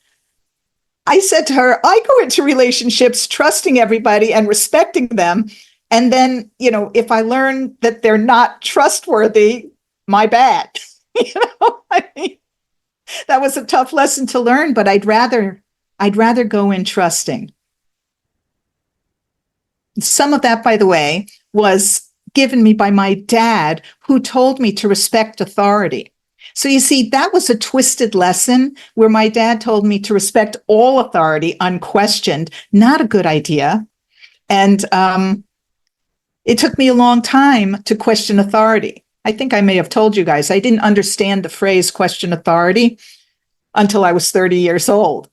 I said to her, I go into relationships trusting everybody and respecting them. And then, if I learn that they're not trustworthy, my bad. I mean, that was a tough lesson to learn, but I'd rather go in trusting. Some of that, by the way, was given me by my dad, who told me to respect authority. So you see, that was a twisted lesson where my dad told me to respect all authority unquestioned. Not a good idea. And it took me a long time to question authority. I think I may have told you guys, I didn't understand the phrase question authority until I was 30 years old.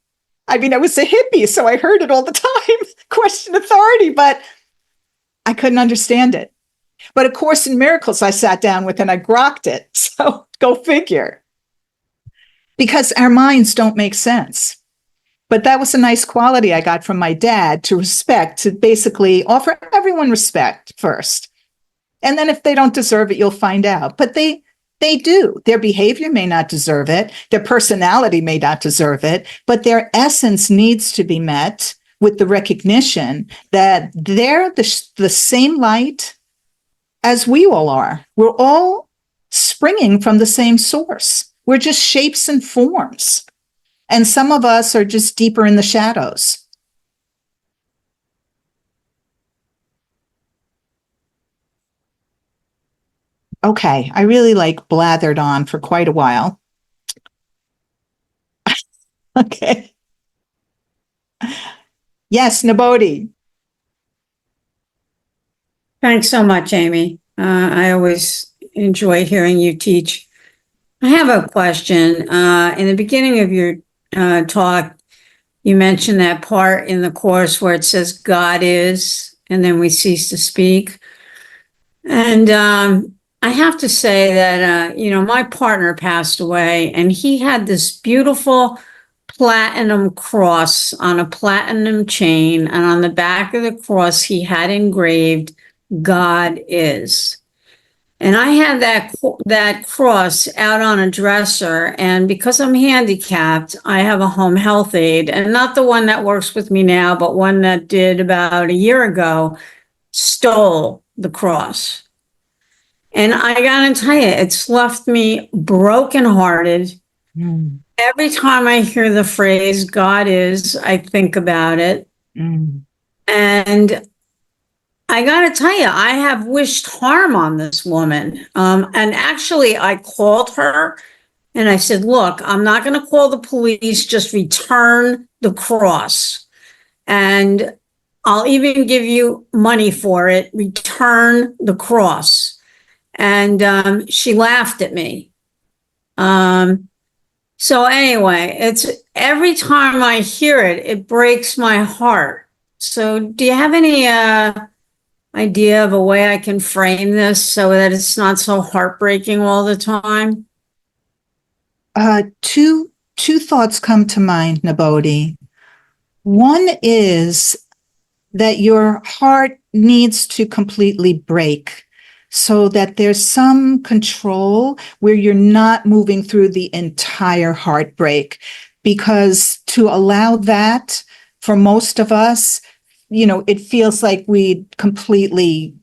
I mean, I was a hippie, so I heard it all the time, question authority, but I couldn't understand it. But A Course in Miracles, I sat down with and I grokked it. So go figure. Because our minds don't make sense. But that was a nice quality I got from my dad, to respect, to basically offer everyone respect first. And then if they don't deserve it, you'll find out. But they do. Their behavior may not deserve it. Their personality may not deserve it, but their essence needs to be met with the recognition that they're the same light as we all are. We're all springing from the same source. We're just shapes and forms. And some of us are just deeper in the shadows. Okay, I really blathered on for quite a while. Okay. Yes, Nabodi. Thanks so much, Amy. I always enjoy hearing you teach. I have a question. In the beginning of your talk, you mentioned that part in the course where it says God is, and then we cease to speak. And I have to say that, my partner passed away, and he had this beautiful platinum cross on a platinum chain. And on the back of the cross, he had engraved, God is. And I had that cross out on a dresser. And because I'm handicapped, I have a home health aide, and not the one that works with me now, but one that did about a year ago, stole the cross. And I gotta tell you, it's left me brokenhearted. Every time I hear the phrase God is, I think about it. And I gotta tell you, I have wished harm on this woman. And actually, I called her and I said, look, I'm not gonna call the police, just return the cross. And I'll even give you money for it, return the cross. And she laughed at me. So anyway, it's every time I hear it, it breaks my heart. So do you have any idea of a way I can frame this so that it's not so heartbreaking all the time? Two thoughts come to mind, Nabodi. One is that your heart needs to completely break, so that there's some control where you're not moving through the entire heartbreak. Because to allow that, for most of us, it feels like we'd completely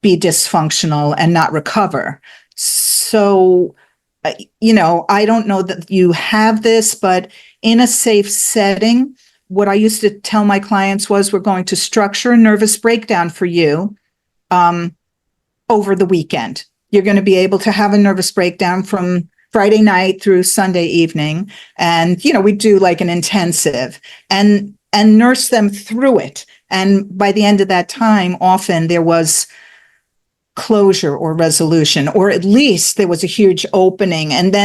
be dysfunctional and not recover. So, I don't know that you have this, but in a safe setting, what I used to tell my clients was, we're going to structure a nervous breakdown for you over the weekend. You're going to be able to have a nervous breakdown from Friday night through Sunday evening. And, we do an intensive and nurse them through it. And by the end of that time, often there was closure or resolution, or at least there was a huge opening. And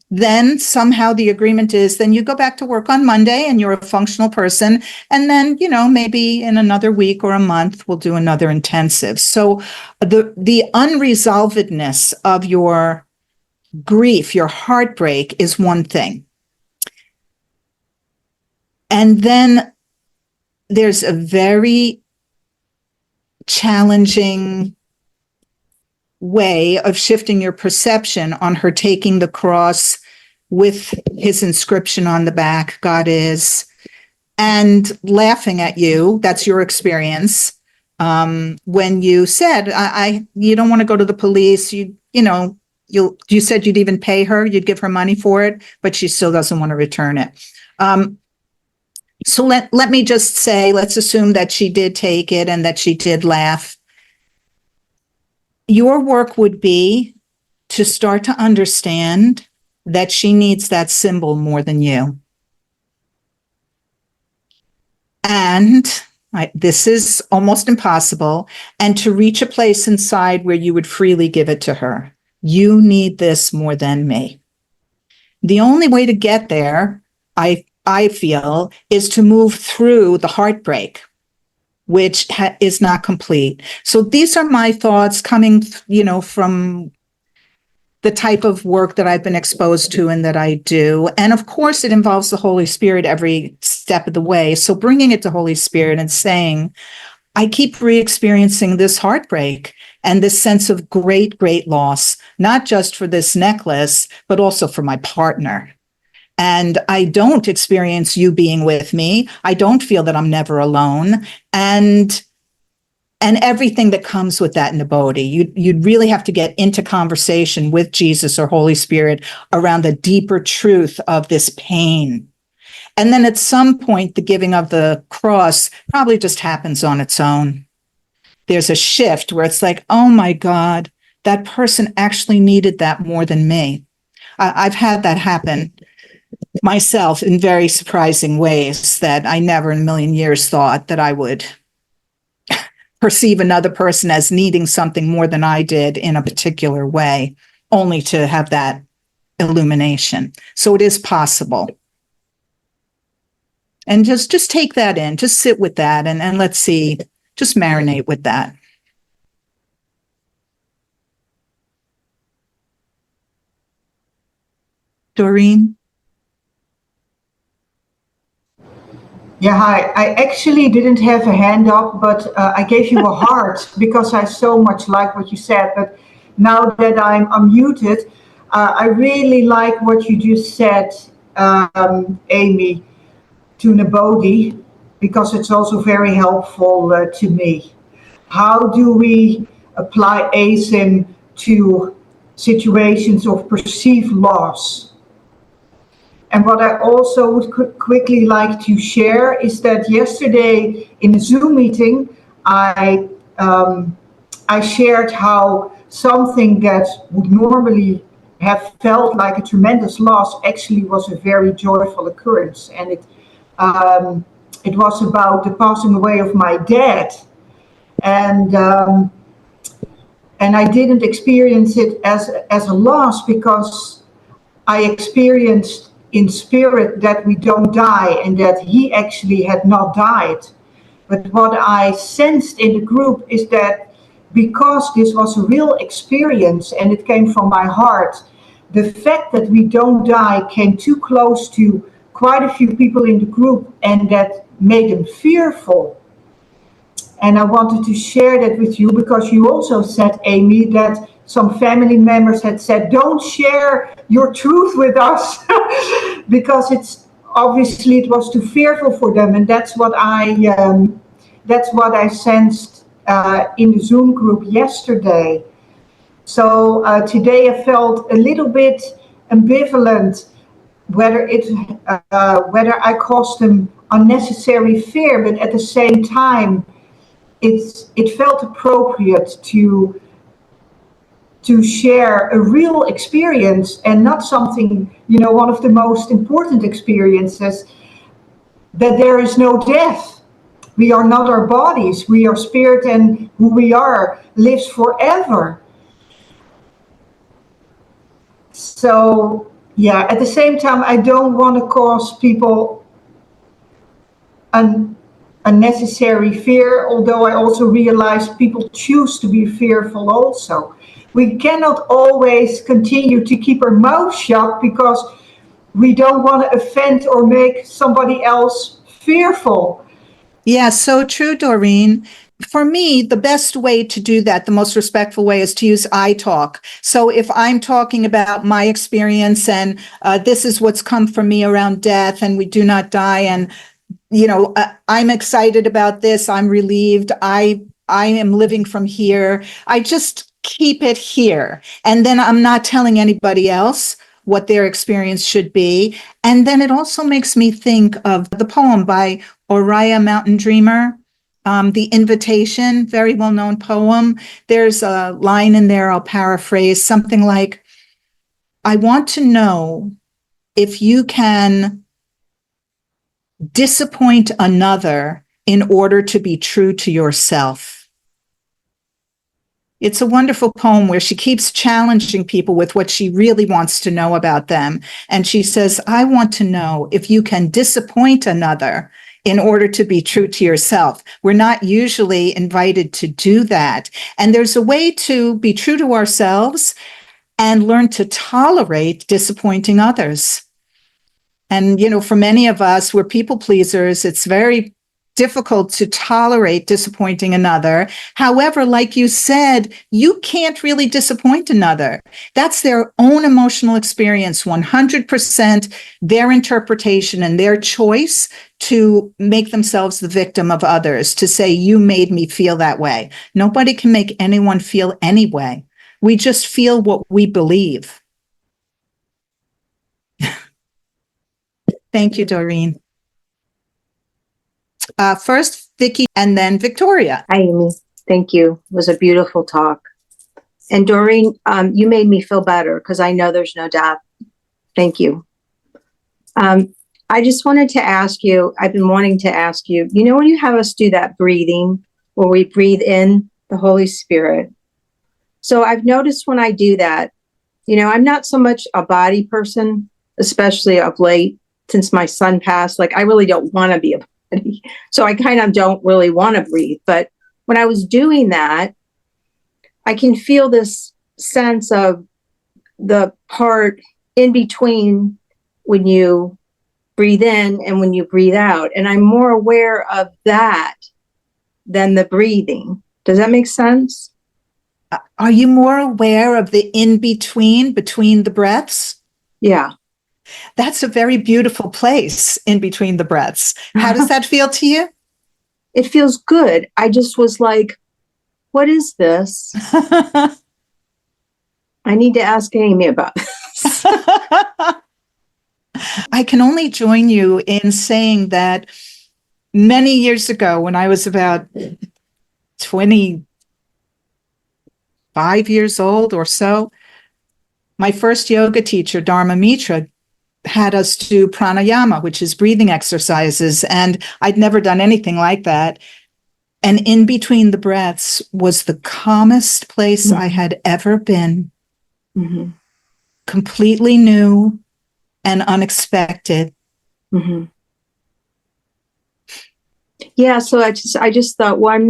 then somehow the agreement is, then you go back to work on Monday and you're a functional person. And then, maybe in another week or a month, we'll do another intensive. So the unresolvedness of your grief, your heartbreak, is one thing. And then there's a very challenging way of shifting your perception on her taking the cross with his inscription on the back, God is, and laughing at you. That's your experience. When you said, you don't want to go to the police, you said you'd even pay her, you'd give her money for it, but she still doesn't want to return it. So let me just say, let's assume that she did take it and that she did laugh. Your work would be to start to understand that she needs that symbol more than you. And this is almost impossible. And to reach a place inside where you would freely give it to her. You need this more than me. The only way to get there, I feel, is to move through the heartbreak, which is not complete. So these are my thoughts coming, from the type of work that I've been exposed to and that I do. And of course, it involves the Holy Spirit every step of the way. So bringing it to Holy Spirit and saying, I keep re-experiencing this heartbreak and this sense of great, great loss, not just for this necklace, but also for my partner. And I don't experience you being with me. I don't feel that I'm never alone. And everything that comes with that, Nabodhi, you'd really have to get into conversation with Jesus or Holy Spirit around the deeper truth of this pain. And then at some point, the giving of the cross probably just happens on its own. There's a shift where it's like, oh my God, that person actually needed that more than me. I've had that happen myself in very surprising ways that I never in a million years thought that I would perceive another person as needing something more than I did in a particular way, only to have that illumination. So it is possible. And just take that in, just sit with that, and let's see, just marinate with that. Doreen? Yeah, hi. I actually didn't have a hand up, but I gave you a heart because I so much like what you said. But now that I'm unmuted, I really like what you just said, Amy, to Nabodhi, because it's also very helpful to me. How do we apply ACIM to situations of perceived loss? And what I also would quickly like to share is that yesterday in a Zoom meeting, I shared how something that would normally have felt like a tremendous loss actually was a very joyful occurrence. And it was about the passing away of my dad. And I didn't experience it as a loss because I experienced in spirit that we don't die and that he actually had not died. But what I sensed in the group is that because this was a real experience and it came from my heart, the fact that we don't die came too close to quite a few people in the group, and that made them fearful. And I wanted to share that with you because you also said, Amy, that some family members had said, don't share your truth with us because it's obviously it was too fearful for them. And that's what I sensed in the Zoom group yesterday. So today I felt a little bit ambivalent whether I caused them unnecessary fear, but at the same time, it felt appropriate to share a real experience and not something, one of the most important experiences, that there is no death. We are not our bodies. We are spirit, and who we are lives forever. So, yeah, at the same time, I don't want to cause people unnecessary fear, although I also realize people choose to be fearful also. We cannot always continue to keep our mouth shut because we don't want to offend or make somebody else fearful. Yeah, so true, Doreen. For me, the best way to do that, the most respectful way, is to use I talk. So if I'm talking about my experience and this is what's come from me around death and we do not die, and I'm excited about this, I'm relieved, I am living from here, I just keep it here. And then I'm not telling anybody else what their experience should be. And then it also makes me think of the poem by Oriah Mountain Dreamer, The Invitation, very well-known poem. There's a line in there, I'll paraphrase, something like, I want to know if you can disappoint another in order to be true to yourself. It's a wonderful poem where she keeps challenging people with what she really wants to know about them. And she says, I want to know if you can disappoint another in order to be true to yourself. We're not usually invited to do that. And there's a way to be true to ourselves and learn to tolerate disappointing others. And, for many of us, we're people pleasers. It's very difficult to tolerate disappointing another. However, like you said, you can't really disappoint another. That's their own emotional experience, 100% their interpretation and their choice to make themselves the victim of others, to say, you made me feel that way. Nobody can make anyone feel any way. We just feel what we believe. Thank you, Doreen. First, Vicki, and then Victoria. Hi, Amy. Thank you. It was a beautiful talk. And Doreen, you made me feel better because I know there's no doubt. Thank you. I just wanted to ask you, I've been wanting to ask you, when you have us do that breathing, where we breathe in the Holy Spirit. So I've noticed when I do that, I'm not so much a body person, especially of late, since my son passed. Like, I really don't want to be a body. So I kind of don't really want to breathe. But when I was doing that, I can feel this sense of the part in between when you breathe in and when you breathe out. And I'm more aware of that than the breathing. Does that make sense? Are you more aware of the in-between, between the breaths? Yeah. That's a very beautiful place in between the breaths. How does that feel to you? It feels good. I just was like, what is this? I need to ask Amy about this. I can only join you in saying that many years ago, when I was about 25 years old or so, my first yoga teacher, Dharma Mitra, had us do pranayama, which is breathing exercises. And I'd never done anything like that. And in between the breaths was the calmest place I had ever been. Mm-hmm. Completely new and unexpected. Mm-hmm. Yeah, so I just thought, well, I'm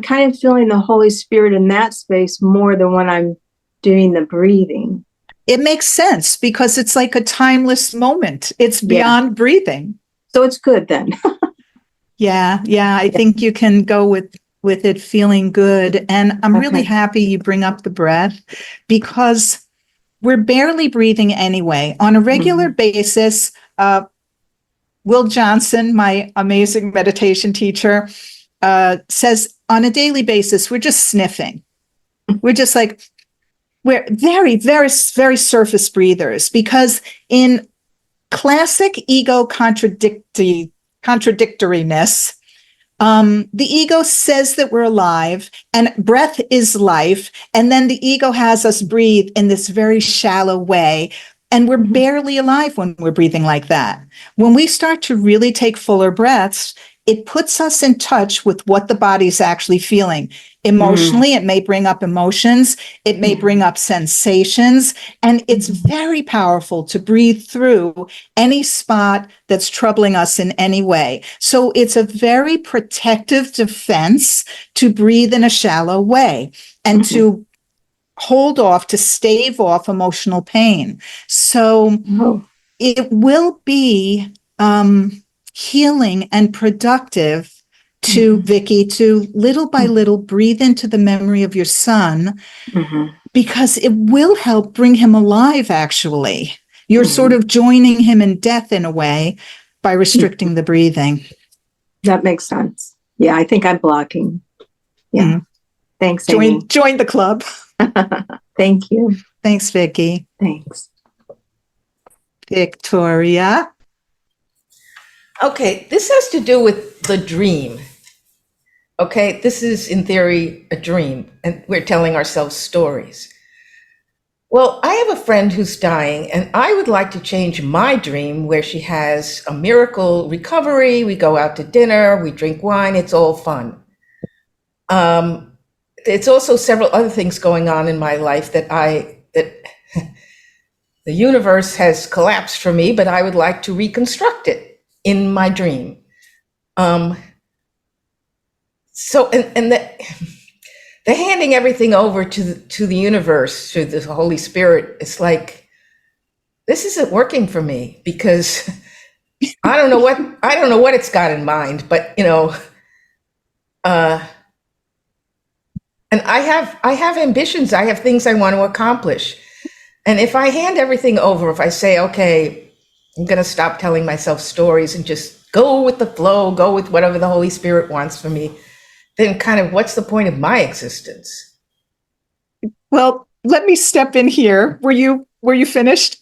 kind of feeling the Holy Spirit in that space more than when I'm doing the breathing. It makes sense because it's like a timeless moment. It's beyond breathing. So it's good then. Yeah. I think you can go with it feeling good. And I'm really happy you bring up the breath because we're barely breathing anyway. On a regular basis, Will Johnson, my amazing meditation teacher, says on a daily basis, we're just sniffing. We're just like, we're very, very, very surface breathers because in classic ego contradictoriness, the ego says that we're alive and breath is life. And then the ego has us breathe in this very shallow way. And we're barely alive when we're breathing like that. When we start to really take fuller breaths, it puts us in touch with what the body's actually feeling. Emotionally, it may bring up emotions. It may bring up sensations. And it's very powerful to breathe through any spot that's troubling us in any way. So it's a very protective defense to breathe in a shallow way and to hold off, to stave off emotional pain. So it will be healing and productive to Vicki to little by little breathe into the memory of your son because it will help bring him alive, actually. You're sort of joining him in death in a way by restricting the breathing. That makes sense. Yeah, I think I'm blocking. Yeah. Thanks, Amy. Join the club. Thank you. Thanks, Vicki. Thanks. Victoria. Okay, this has to do with the dream. Okay, this is in theory a dream, and we're telling ourselves stories. Well, I have a friend who's dying, and I would like to change my dream where she has a miracle recovery. We go out to dinner, we drink wine, it's all fun. It's also several other things going on in my life that the universe has collapsed for me, but I would like to reconstruct it in my dream. So, and the handing everything over to the universe, to the Holy Spirit, it's like, this isn't working for me because I don't know what it's got in mind, but and I have ambitions, I have things I want to accomplish. And if I hand everything over, if I say, okay, I'm going to stop telling myself stories and just go with the flow, go with whatever the Holy Spirit wants for me, then kind of what's the point of my existence? Well, let me step in here. Were you finished?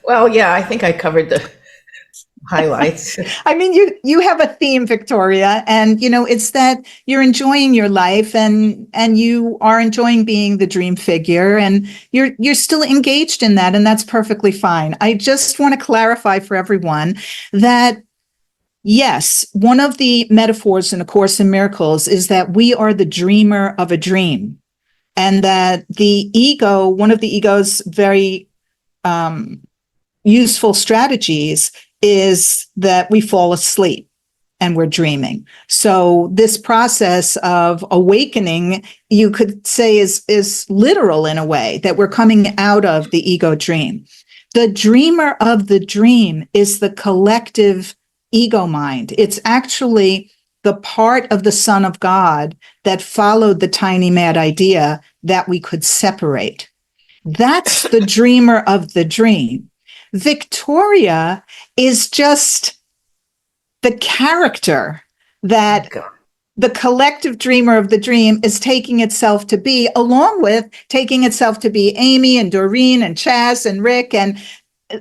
Well, yeah, I think I covered the highlights. I mean, you have a theme, Victoria, and it's that you're enjoying your life and you are enjoying being the dream figure, and you're still engaged in that, and that's perfectly fine. I just want to clarify for everyone that yes, one of the metaphors in A Course in Miracles is that we are the dreamer of a dream, and that the ego, one of the ego's very useful strategies is that we fall asleep and we're dreaming. So this process of awakening, you could say, is literal in a way, that we're coming out of the ego dream. The dreamer of the dream is the collective ego mind. It's actually the part of the Son of God that followed the tiny mad idea that we could separate. That's the dreamer of the dream. Victoria is just the character that the collective dreamer of the dream is taking itself to be, along with taking itself to be Amy and Doreen and Chaz and Rick. And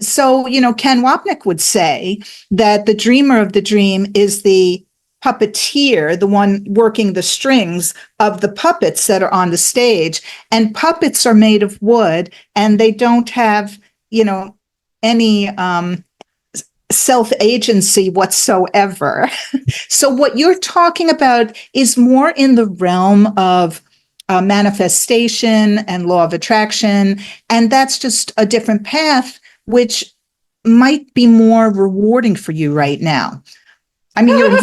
so, Ken Wapnick would say that the dreamer of the dream is the puppeteer, the one working the strings of the puppets that are on the stage. And puppets are made of wood, and they don't have, any self-agency whatsoever. So what you're talking about is more in the realm of manifestation and law of attraction. And that's just a different path, which might be more rewarding for you right now. I mean, you're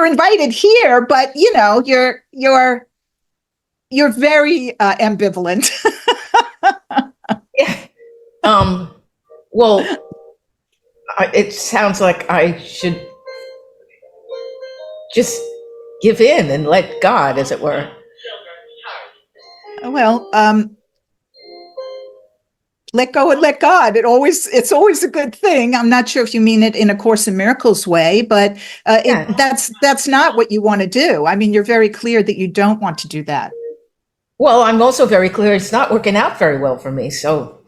invited here, but you're very ambivalent. Yeah. Well, it sounds like I should just give in and let God, as it were. Well, let go and let God. It's always a good thing. I'm not sure if you mean it in A Course in Miracles way, but that's not what you want to do. I mean, you're very clear that you don't want to do that. Well, I'm also very clear it's not working out very well for me. So,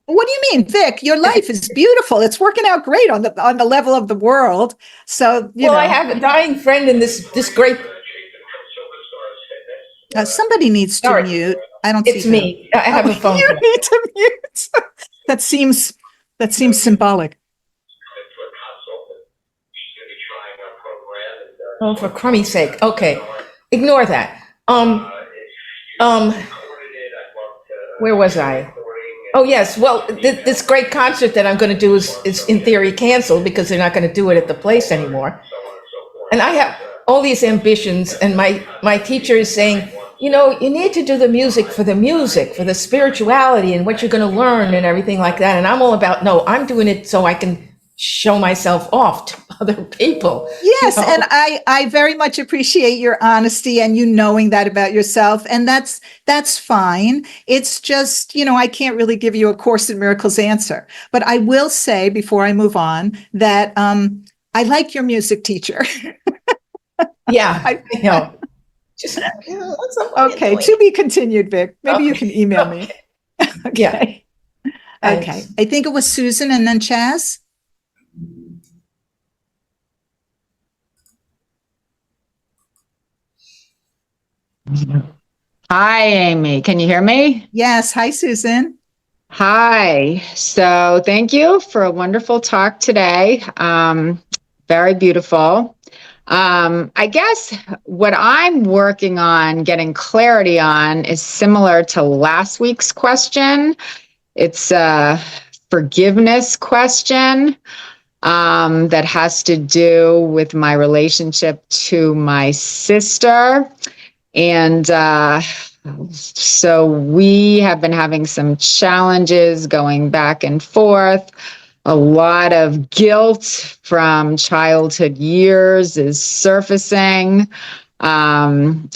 What do you mean, Vic? Your life is beautiful. It's working out great on the level of the world. So, I have a dying friend in this great. Somebody needs to mute. I don't see. It's me. I have a phone. You need to mute. That seems symbolic. Oh, for crummy's sake. Okay. Ignore that. Where was I? Oh, yes. Well, this great concert that I'm going to do is in theory canceled because they're not going to do it at the place anymore. And I have all these ambitions, and my teacher is saying, you need to do the music, for the spirituality and what you're going to learn and everything like that. And I'm all about, no, I'm doing it so I can show myself off to other people. Yes, and I very much appreciate your honesty and you knowing that about yourself, and that's fine. It's just, I can't really give you a Course in Miracles answer, but I will say before I move on that I like your music teacher. Yeah, I know. Just okay, to be continued, Vic. Maybe you can email me. Okay. Yeah. Okay. I think it was Susan and then Chaz. Hi, Amy. Can you hear me? Yes. Hi, Susan. Hi. So thank you for a wonderful talk today. Very beautiful. I guess what I'm working on getting clarity on is similar to last week's question. It's a forgiveness question that has to do with my relationship to my sister. And so we have been having some challenges going back and forth. A lot of guilt from childhood years is surfacing. I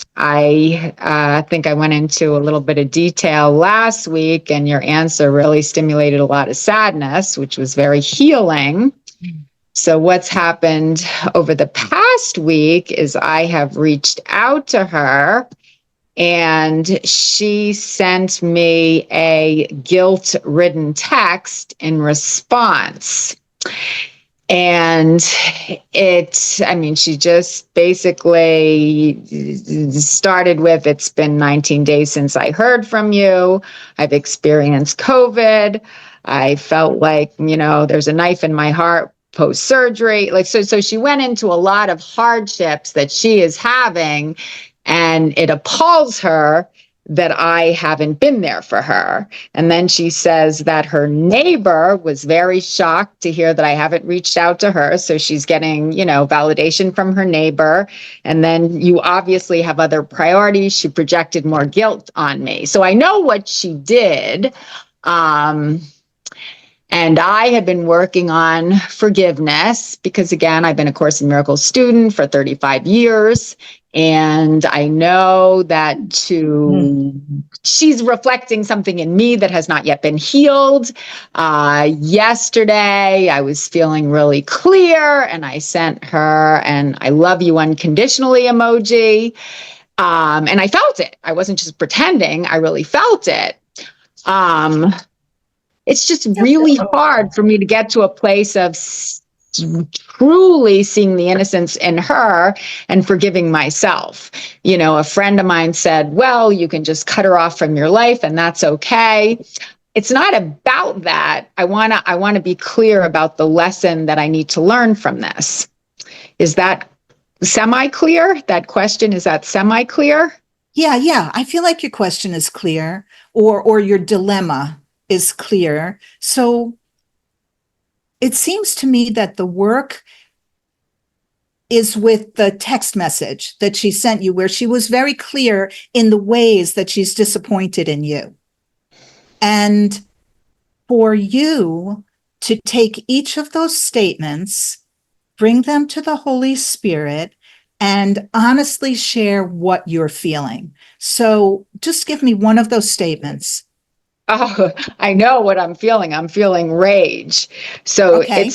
think I went into a little bit of detail last week, and your answer really stimulated a lot of sadness, which was very healing. So what's happened over the past week is I have reached out to her and she sent me a guilt-ridden text in response. And she just basically started with, it's been 19 days since I heard from you. I've experienced COVID. I felt like, there's a knife in my heart post-surgery. So she went into a lot of hardships that she is having, and it appalls her that I haven't been there for her. And then she says that her neighbor was very shocked to hear that I haven't reached out to her. So she's getting, validation from her neighbor. And then you obviously have other priorities. She projected more guilt on me. So I know what she did. And I have been working on forgiveness because, again, I've been a Course in Miracles student for 35 years. And I know that she's reflecting something in me that has not yet been healed. Yesterday, I was feeling really clear and I sent her an I love you unconditionally emoji. And I felt it. I wasn't just pretending. I really felt it. It's just really hard for me to get to a place of truly seeing the innocence in her and forgiving myself. A friend of mine said, well, you can just cut her off from your life and that's okay. It's not about that. I want to be clear about the lesson that I need to learn from this. Is that semi-clear? That question, is that semi-clear? Yeah. I feel like your question is clear, or your dilemma is clear. So it seems to me that the work is with the text message that she sent you, where she was very clear in the ways that she's disappointed in you. And for you to take each of those statements, bring them to the Holy Spirit, and honestly share what you're feeling. So just give me one of those statements. Oh, I know what I'm feeling. I'm feeling rage. So Okay.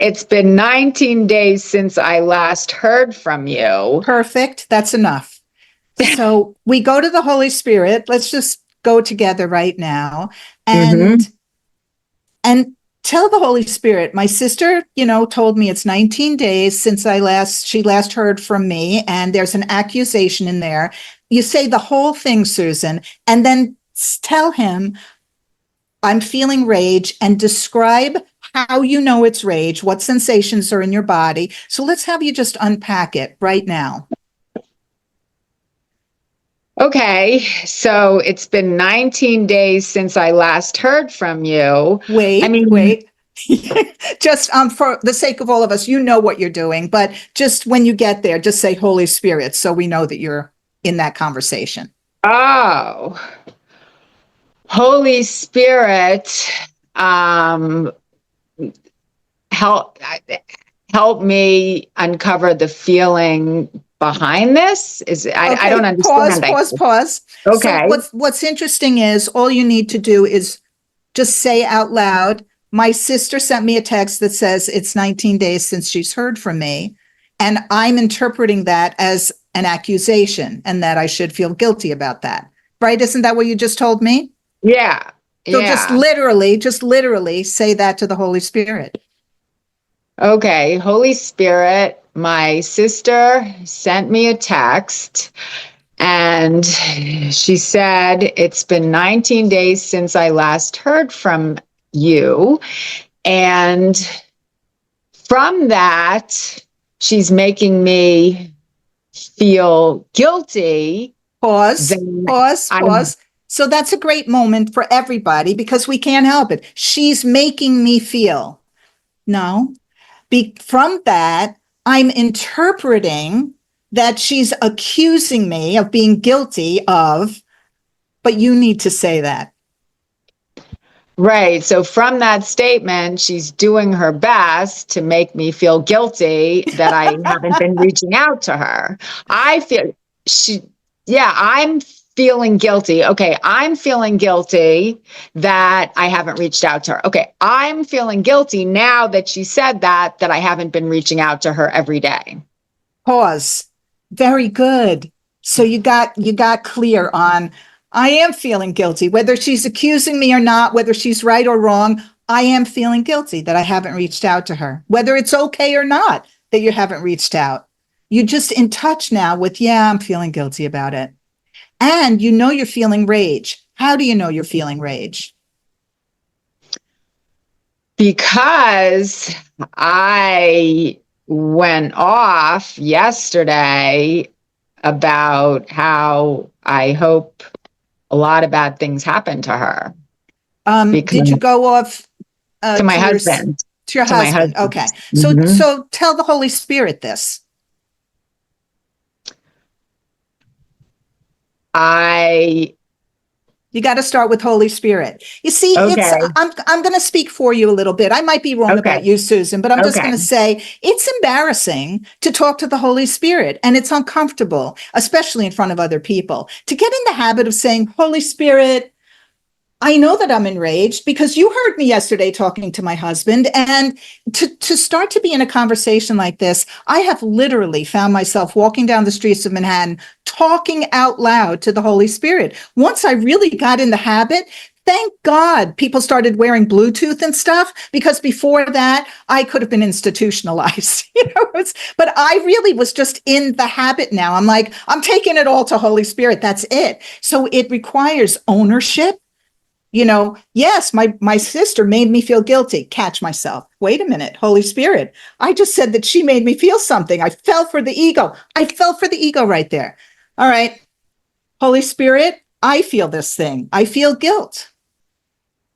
it's been 19 days since I last heard from you. Perfect. That's enough. So we go to the Holy Spirit. Let's just go together right now and tell the Holy Spirit, my sister, told me it's 19 days since she last heard from me, and there's an accusation in there. You say the whole thing, Susan, and then tell him, I'm feeling rage, and describe how you know it's rage, what sensations are in your body. So let's have you just unpack it right now. Okay, so it's been 19 days since I last heard from you. Wait. Just for the sake of all of us, you know what you're doing, but just when you get there, just say Holy Spirit, so we know that you're in that conversation. Oh, Holy Spirit, help me uncover the feeling behind this. I don't understand. Pause. Okay. So what's interesting is all you need to do is just say out loud, my sister sent me a text that says it's 19 days since she's heard from me. And I'm interpreting that as an accusation and that I should feel guilty about that. Right? Isn't that what you just told me? Yeah. So just literally say that to the Holy Spirit. Okay. Holy Spirit, my sister sent me a text And she said, it's been 19 days since I last heard from you. And from that, she's making me feel guilty. Pause, pause, I, pause. So that's a great moment for everybody because we can't help it. She's making me feel. No. From that, I'm interpreting that she's accusing me of being guilty of, but you need to say that. right. So from that statement, she's doing her best to make me feel guilty that I haven't been reaching out to her. I feel I'm feeling guilty. Okay. I'm feeling guilty that I haven't reached out to her. Okay. I'm feeling guilty now that she said that I haven't been reaching out to her every day. Pause. Very good. So you got clear on, I am feeling guilty, whether she's accusing me or not, whether she's right or wrong. I am feeling guilty that I haven't reached out to her, whether it's okay or not that you haven't reached out. You're just in touch now with, yeah, I'm feeling guilty about it. And you know you're feeling rage. How do you know you're feeling rage? Because I went off yesterday about how I hope a lot of bad things happen to her. Did you go off to my to husband? To your To my husband. husband. Okay. Mhm. So tell the Holy Spirit this. You got to start with Holy Spirit. You see, Okay. I'm going to speak for you a little bit. I might be wrong Okay. about you, Susan, but I'm just Okay. going to say it's embarrassing to talk to the Holy Spirit, and it's uncomfortable, especially in front of other people. To get in the habit of saying, Holy Spirit, I know that I'm enraged because you heard me yesterday talking to my husband. And to start to be in a conversation like this, I have literally found myself walking down the streets of Manhattan, talking out loud to the Holy Spirit. Once I really got in the habit, thank God people started wearing Bluetooth and stuff, because before that, I could have been institutionalized. But I really was just in the habit now. I'm like, I'm taking it all to Holy Spirit. That's it. So it requires ownership. Yes, my sister made me feel guilty. Catch myself. Wait a minute, Holy Spirit. I just said that she made me feel something. I fell for the ego. I fell for the ego right there. All right, Holy Spirit, I feel this thing. I feel guilt.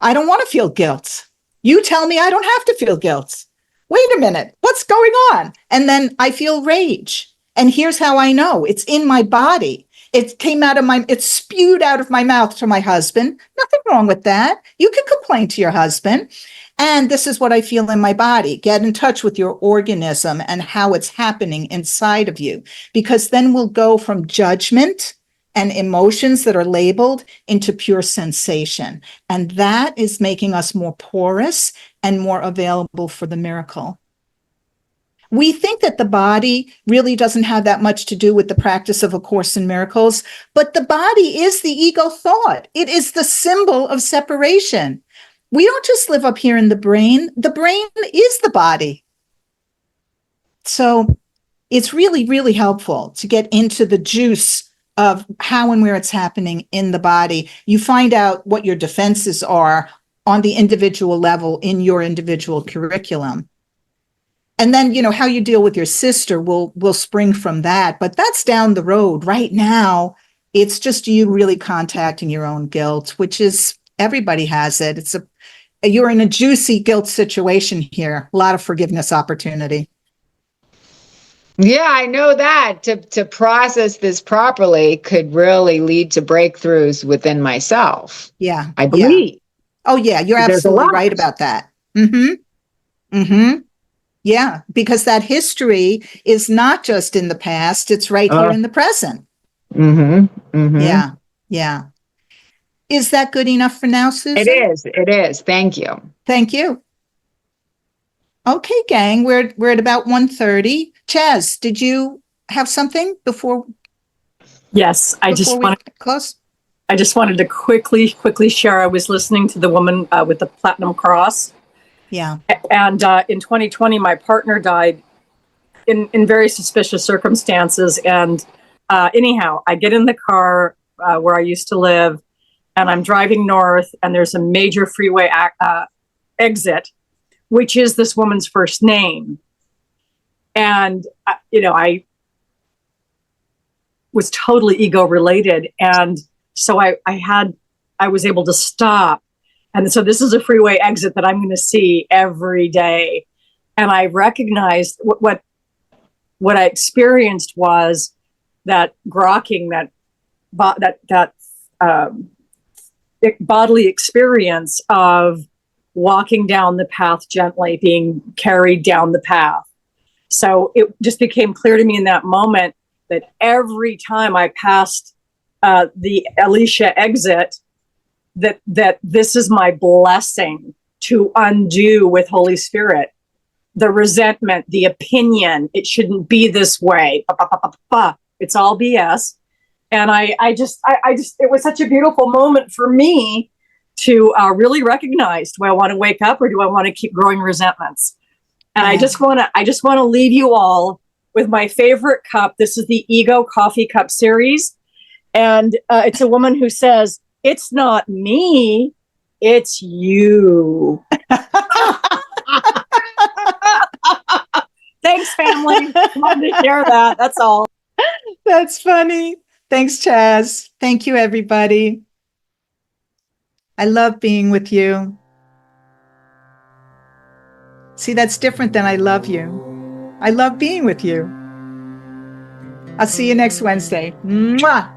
I don't want to feel guilt. You tell me I don't have to feel guilt. Wait a minute, what's going on? And then I feel rage. And here's how I know it's in my body. It spewed out of my mouth to my husband. Nothing wrong with that. You can complain to your husband. And this is what I feel in my body. Get in touch with your organism and how it's happening inside of you, because then we'll go from judgment and emotions that are labeled into pure sensation. And that is making us more porous and more available for the miracle. We think that the body really doesn't have that much to do with the practice of A Course in Miracles, but the body is the ego thought. It is the symbol of separation. We don't just live up here in the brain. The brain is the body. So it's really, really helpful to get into the juice of how and where it's happening in the body. You find out what your defenses are on the individual level in your individual curriculum. And then, how you deal with your sister will spring from that. But that's down the road. Right now, it's just you really contacting your own guilt, which is, everybody has it. You're in a juicy guilt situation here. A lot of forgiveness opportunity. Yeah, I know that to process this properly could really lead to breakthroughs within myself. Yeah. I believe. Yeah. Oh, yeah. You're absolutely right about that. Mm-hmm. Mm-hmm. Yeah, because that history is not just in the past, it's right here in the present. Mm-hmm, mm-hmm. Yeah, yeah. Is that good enough for now, Susan? It is. Thank you. Thank you. Okay, gang, we're at about 1:30. Chaz, did you have something before? Yes, I just wanted to quickly share. I was listening to the woman with the Platinum Cross. Yeah. And in 2020, my partner died in very suspicious circumstances. And Anyhow, I get in the car where I used to live, and I'm driving north, and there's a major freeway exit, which is this woman's first name. And, I was totally ego related. And so I was able to stop. And so this is a freeway exit that I'm going to see every day. And I recognized what I experienced was that grokking, that bodily experience of walking down the path gently, being carried down the path. So it just became clear to me in that moment that every time I passed the Alicia exit, that this is my blessing to undo with Holy Spirit. The resentment, the opinion, it shouldn't be this way. It's all BS. And I just, it was such a beautiful moment for me to really recognize, do I want to wake up or do I want to keep growing resentments? And I just want to leave you all with my favorite cup. This is the Ego Coffee Cup series. And it's a woman who says, it's not me, it's you. Thanks, family. Wanted to share that. That's all. That's funny. Thanks, Chaz. Thank you, everybody. I love being with you. See, that's different than I love you. I love being with you. I'll see you next Wednesday. Mwah!